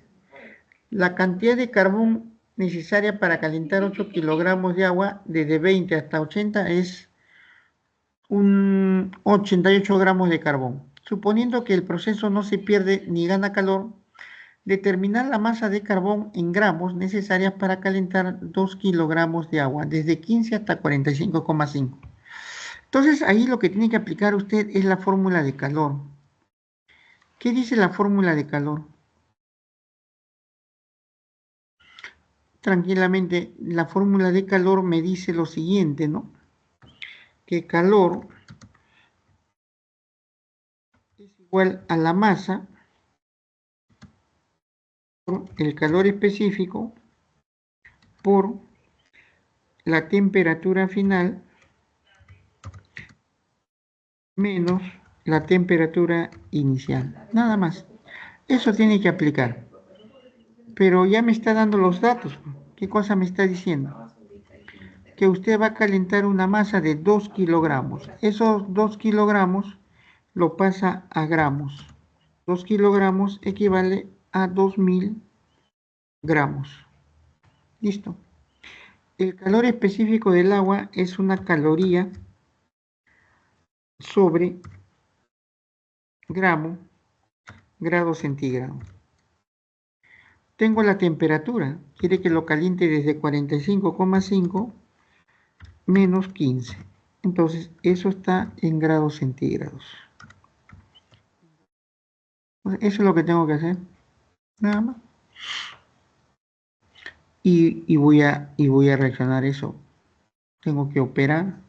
La cantidad de carbón necesaria para calentar 8 kilogramos de agua desde 20 hasta 80 es un 88 gramos de carbón. Suponiendo que el proceso no se pierde ni gana calor, determinar la masa de carbón en gramos necesarias para calentar 2 kilogramos de agua, desde 15 hasta 45,5. Entonces, ahí lo que tiene que aplicar usted es la fórmula de calor. ¿Qué dice la fórmula de calor? Tranquilamente, la fórmula de calor me dice lo siguiente, ¿no? Que calor es igual a la masa por el calor específico por la temperatura final menos la temperatura inicial. Nada más. Eso tiene que aplicar. Pero ya me está dando los datos. ¿Qué cosa me está diciendo? Que usted va a calentar una masa de 2 kilogramos. Esos 2 kilogramos lo pasa a gramos. 2 kilogramos equivale a 2000 gramos. Listo. El calor específico del agua es una caloría sobre grado centígrado. Tengo la temperatura. Quiere que lo caliente desde 45,5 menos 15. Entonces, eso está en grados centígrados. Eso es lo que tengo que hacer. Nada más. Y voy a reaccionar eso. Tengo que operar.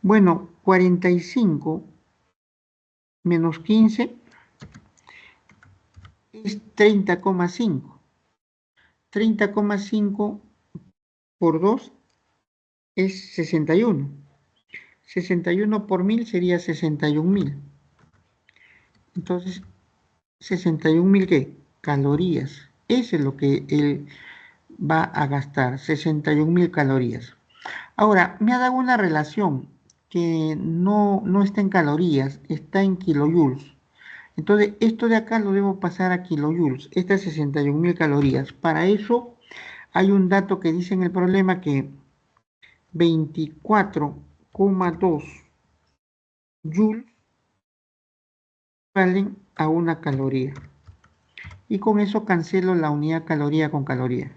Bueno, 45 menos 15 es 30,5. 30,5 por 2 es 61. 61 por 1000 sería 61.000. Entonces, 61.000 ¿qué? Calorías. Eso es lo que él va a gastar, 61.000 calorías. Ahora, me ha dado una relación que no está en calorías, está en kilojoules. Entonces, esto de acá lo debo pasar a kilojoules. Estas 61.000 calorías. Para eso, hay un dato que dice en el problema que 24,2 joules valen a una caloría. Y con eso cancelo la unidad caloría con caloría.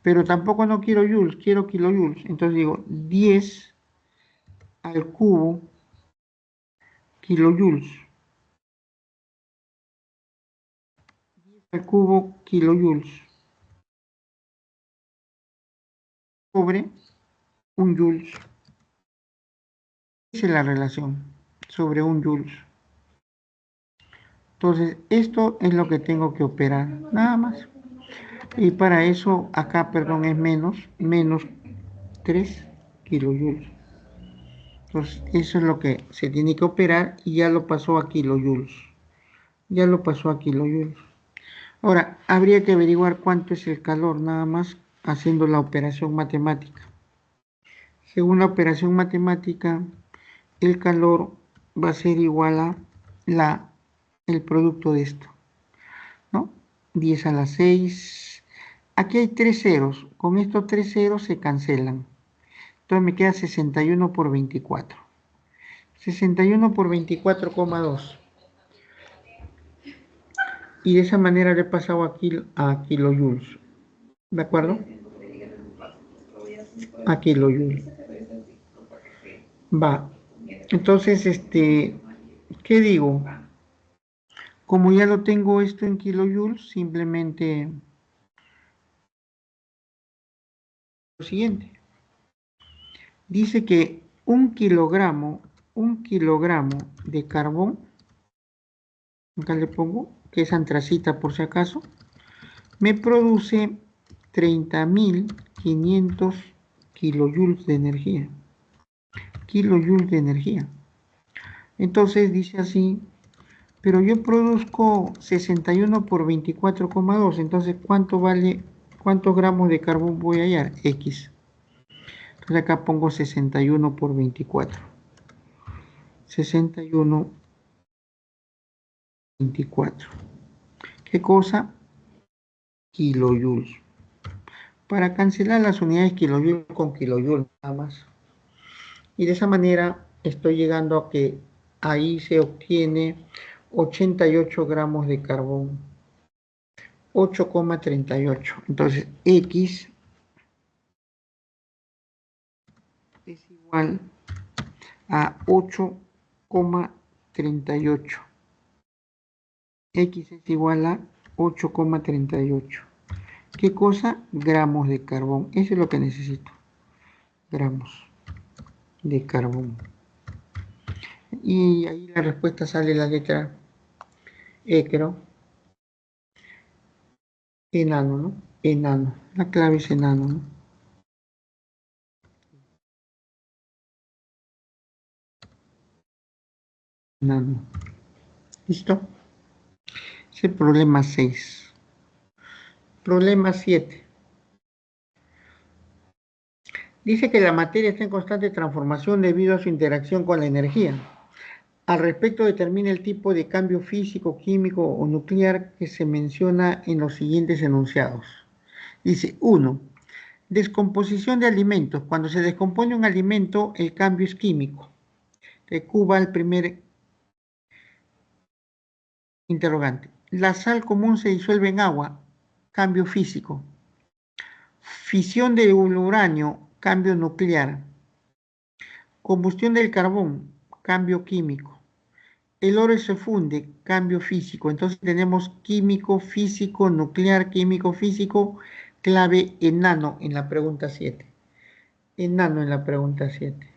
Pero tampoco no quiero joules, quiero kilojoules. Entonces digo 10 al cubo kilojoules. 10 al cubo kilojoules. Sobre un joules. Esa es la relación. Sobre un joules. Entonces, esto es lo que tengo que operar. Nada más. Y para eso, acá, perdón, es menos 3 kilojoules. Entonces, eso es lo que se tiene que operar y ya lo pasó a kilojoules. Ya lo pasó a kilojoules. Ahora, habría que averiguar cuánto es el calor, nada más haciendo la operación matemática. Según la operación matemática, el calor va a ser igual a el producto de esto, ¿no? 10 a la 6. Aquí hay 3 ceros. Con estos 3 ceros se cancelan. Entonces me queda 61 por 24. 61 por 24,2. Y de esa manera le he pasado aquí a kilojoules. ¿De acuerdo? A kilojoules. Va. Entonces, ¿qué digo? Como ya lo tengo esto en kilojoules, simplemente lo siguiente. Dice que un kilogramo de carbón, acá le pongo, que es antracita por si acaso, me produce 30.500 kilojoules de energía. Kilojoules de energía. Entonces dice así, pero yo produzco 61 por 24,2, entonces ¿cuánto vale, cuántos gramos de carbón voy a hallar? X. Entonces acá pongo 61 por 24. 61, 24. ¿Qué cosa? Kilojoules. Para cancelar las unidades kilojoules con kilojoules nada más. Y de esa manera estoy llegando a que ahí se obtiene 88 gramos de carbón. 8,38. Entonces, X es igual a 8,38. X es igual a 8,38. ¿Qué cosa? Gramos de carbón. Eso es lo que necesito. Gramos de carbón. Y ahí la respuesta sale la letra E, creo. Enano, ¿no? Enano. La clave es enano, ¿no? Enano. ¿Listo? Es el problema 6. Problema 7. Dice que la materia está en constante transformación debido a su interacción con la energía. Al respecto, determina el tipo de cambio físico, químico o nuclear que se menciona en los siguientes enunciados. Dice, 1. Descomposición de alimentos. Cuando se descompone un alimento, el cambio es químico. Cuba el primer interrogante. La sal común se disuelve en agua, cambio físico. Fisión del uranio, cambio nuclear. Combustión del carbón, cambio químico. El oro se funde, cambio físico. Entonces tenemos químico, físico, nuclear, químico, físico, clave enano en la pregunta 7. Enano en la pregunta 7.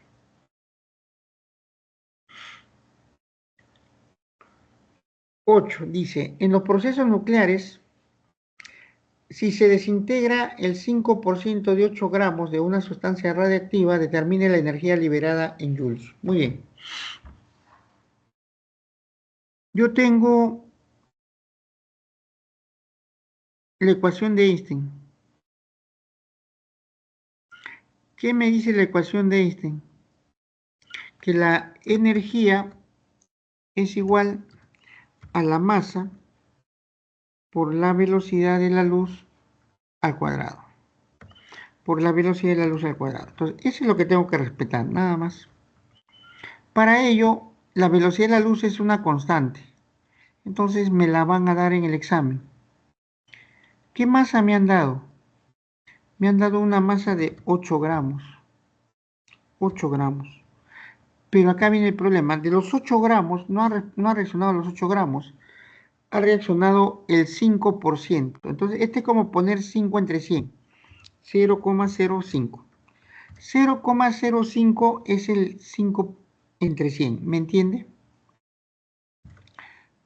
Dice, en los procesos nucleares, si se desintegra el 5% de 8 gramos de una sustancia radiactiva, determine la energía liberada en joules. Muy bien. Yo tengo la ecuación de Einstein. ¿Qué me dice la ecuación de Einstein? Que la energía es igual a la masa por la velocidad de la luz al cuadrado. Por la velocidad de la luz al cuadrado. Entonces, eso es lo que tengo que respetar, nada más. Para ello, la velocidad de la luz es una constante. Entonces, me la van a dar en el examen. ¿Qué masa me han dado? Me han dado una masa de 8 gramos. 8 gramos. Pero acá viene el problema. De los 8 gramos, no ha reaccionado los 8 gramos. Ha reaccionado el 5%. Entonces, este es como poner 5 entre 100. 0,05. 0,05 es el 5 entre 100. ¿Me entiende?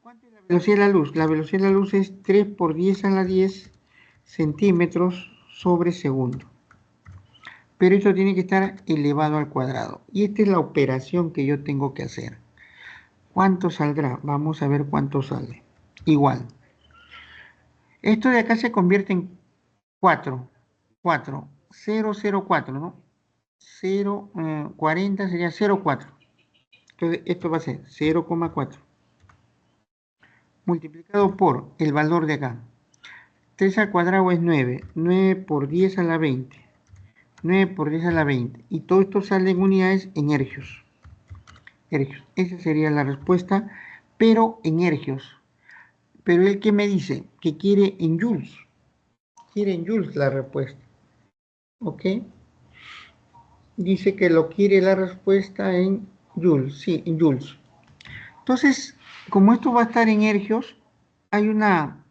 ¿Cuánto es la velocidad de la luz? La velocidad de la luz es 3 por 10 a la 10 centímetros sobre segundo. Pero esto tiene que estar elevado al cuadrado. Y esta es la operación que yo tengo que hacer. ¿Cuánto saldrá? Vamos a ver cuánto sale. Igual. Esto de acá se convierte en 4. 4. 0,04, ¿no? 0,40 sería 0,4. Entonces esto va a ser 0,4. Multiplicado por el valor de acá. 3 al cuadrado es 9. 9 por 10 a la 20. 9 por 10 a la 20. Y todo esto sale en unidades en ergios. Esa sería la respuesta, pero en ergios. Pero él que me dice que quiere en joules. Quiere en joules la respuesta. ¿Ok? Dice que lo quiere la respuesta en joules. Sí, en joules. Entonces, como esto va a estar en ergios, hay una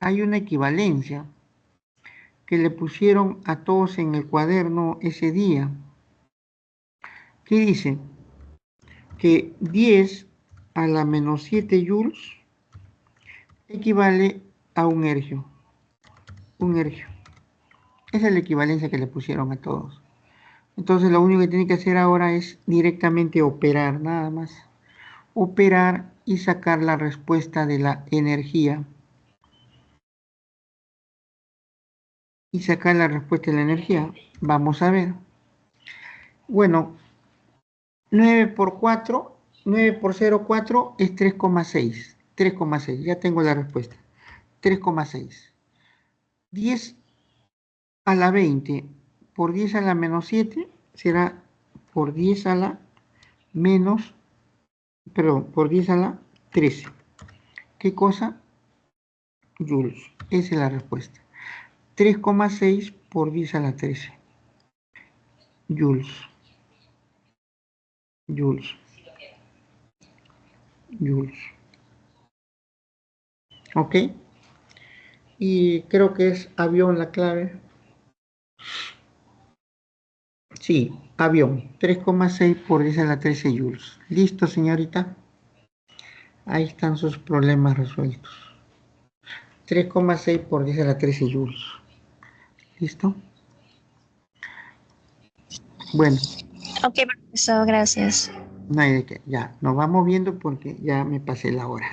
equivalencia que le pusieron a todos en el cuaderno ese día. ¿Qué dice? Que 10 a la menos 7 joules equivale a un ergio. Un ergio. Esa es la equivalencia que le pusieron a todos. Entonces lo único que tiene que hacer ahora es directamente operar, nada más. Operar y sacar la respuesta de la energía. Y sacar la respuesta de la energía. Vamos a ver. Bueno, 9 por 4, 9 por 0,4 es 3,6. 3,6, ya tengo la respuesta. 3,6. 10 a la 20 por 10 a la menos 7 será por 10 a la menos, perdón, por 10 a la 13. ¿Qué cosa? Joules. Esa es la respuesta. 3,6 por 10 a la 13. Joules. Joules. Joules. ¿Ok? Y creo que es avión la clave. Sí, avión. 3,6 por 10 a la 13 joules. ¿Listo, señorita? Ahí están sus problemas resueltos. 3,6 por 10 a la 13 joules. ¿Listo? Bueno. Ok, profesor, gracias. No hay de qué. Ya, nos vamos viendo porque ya me pasé la hora.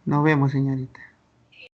Nos vemos, señorita.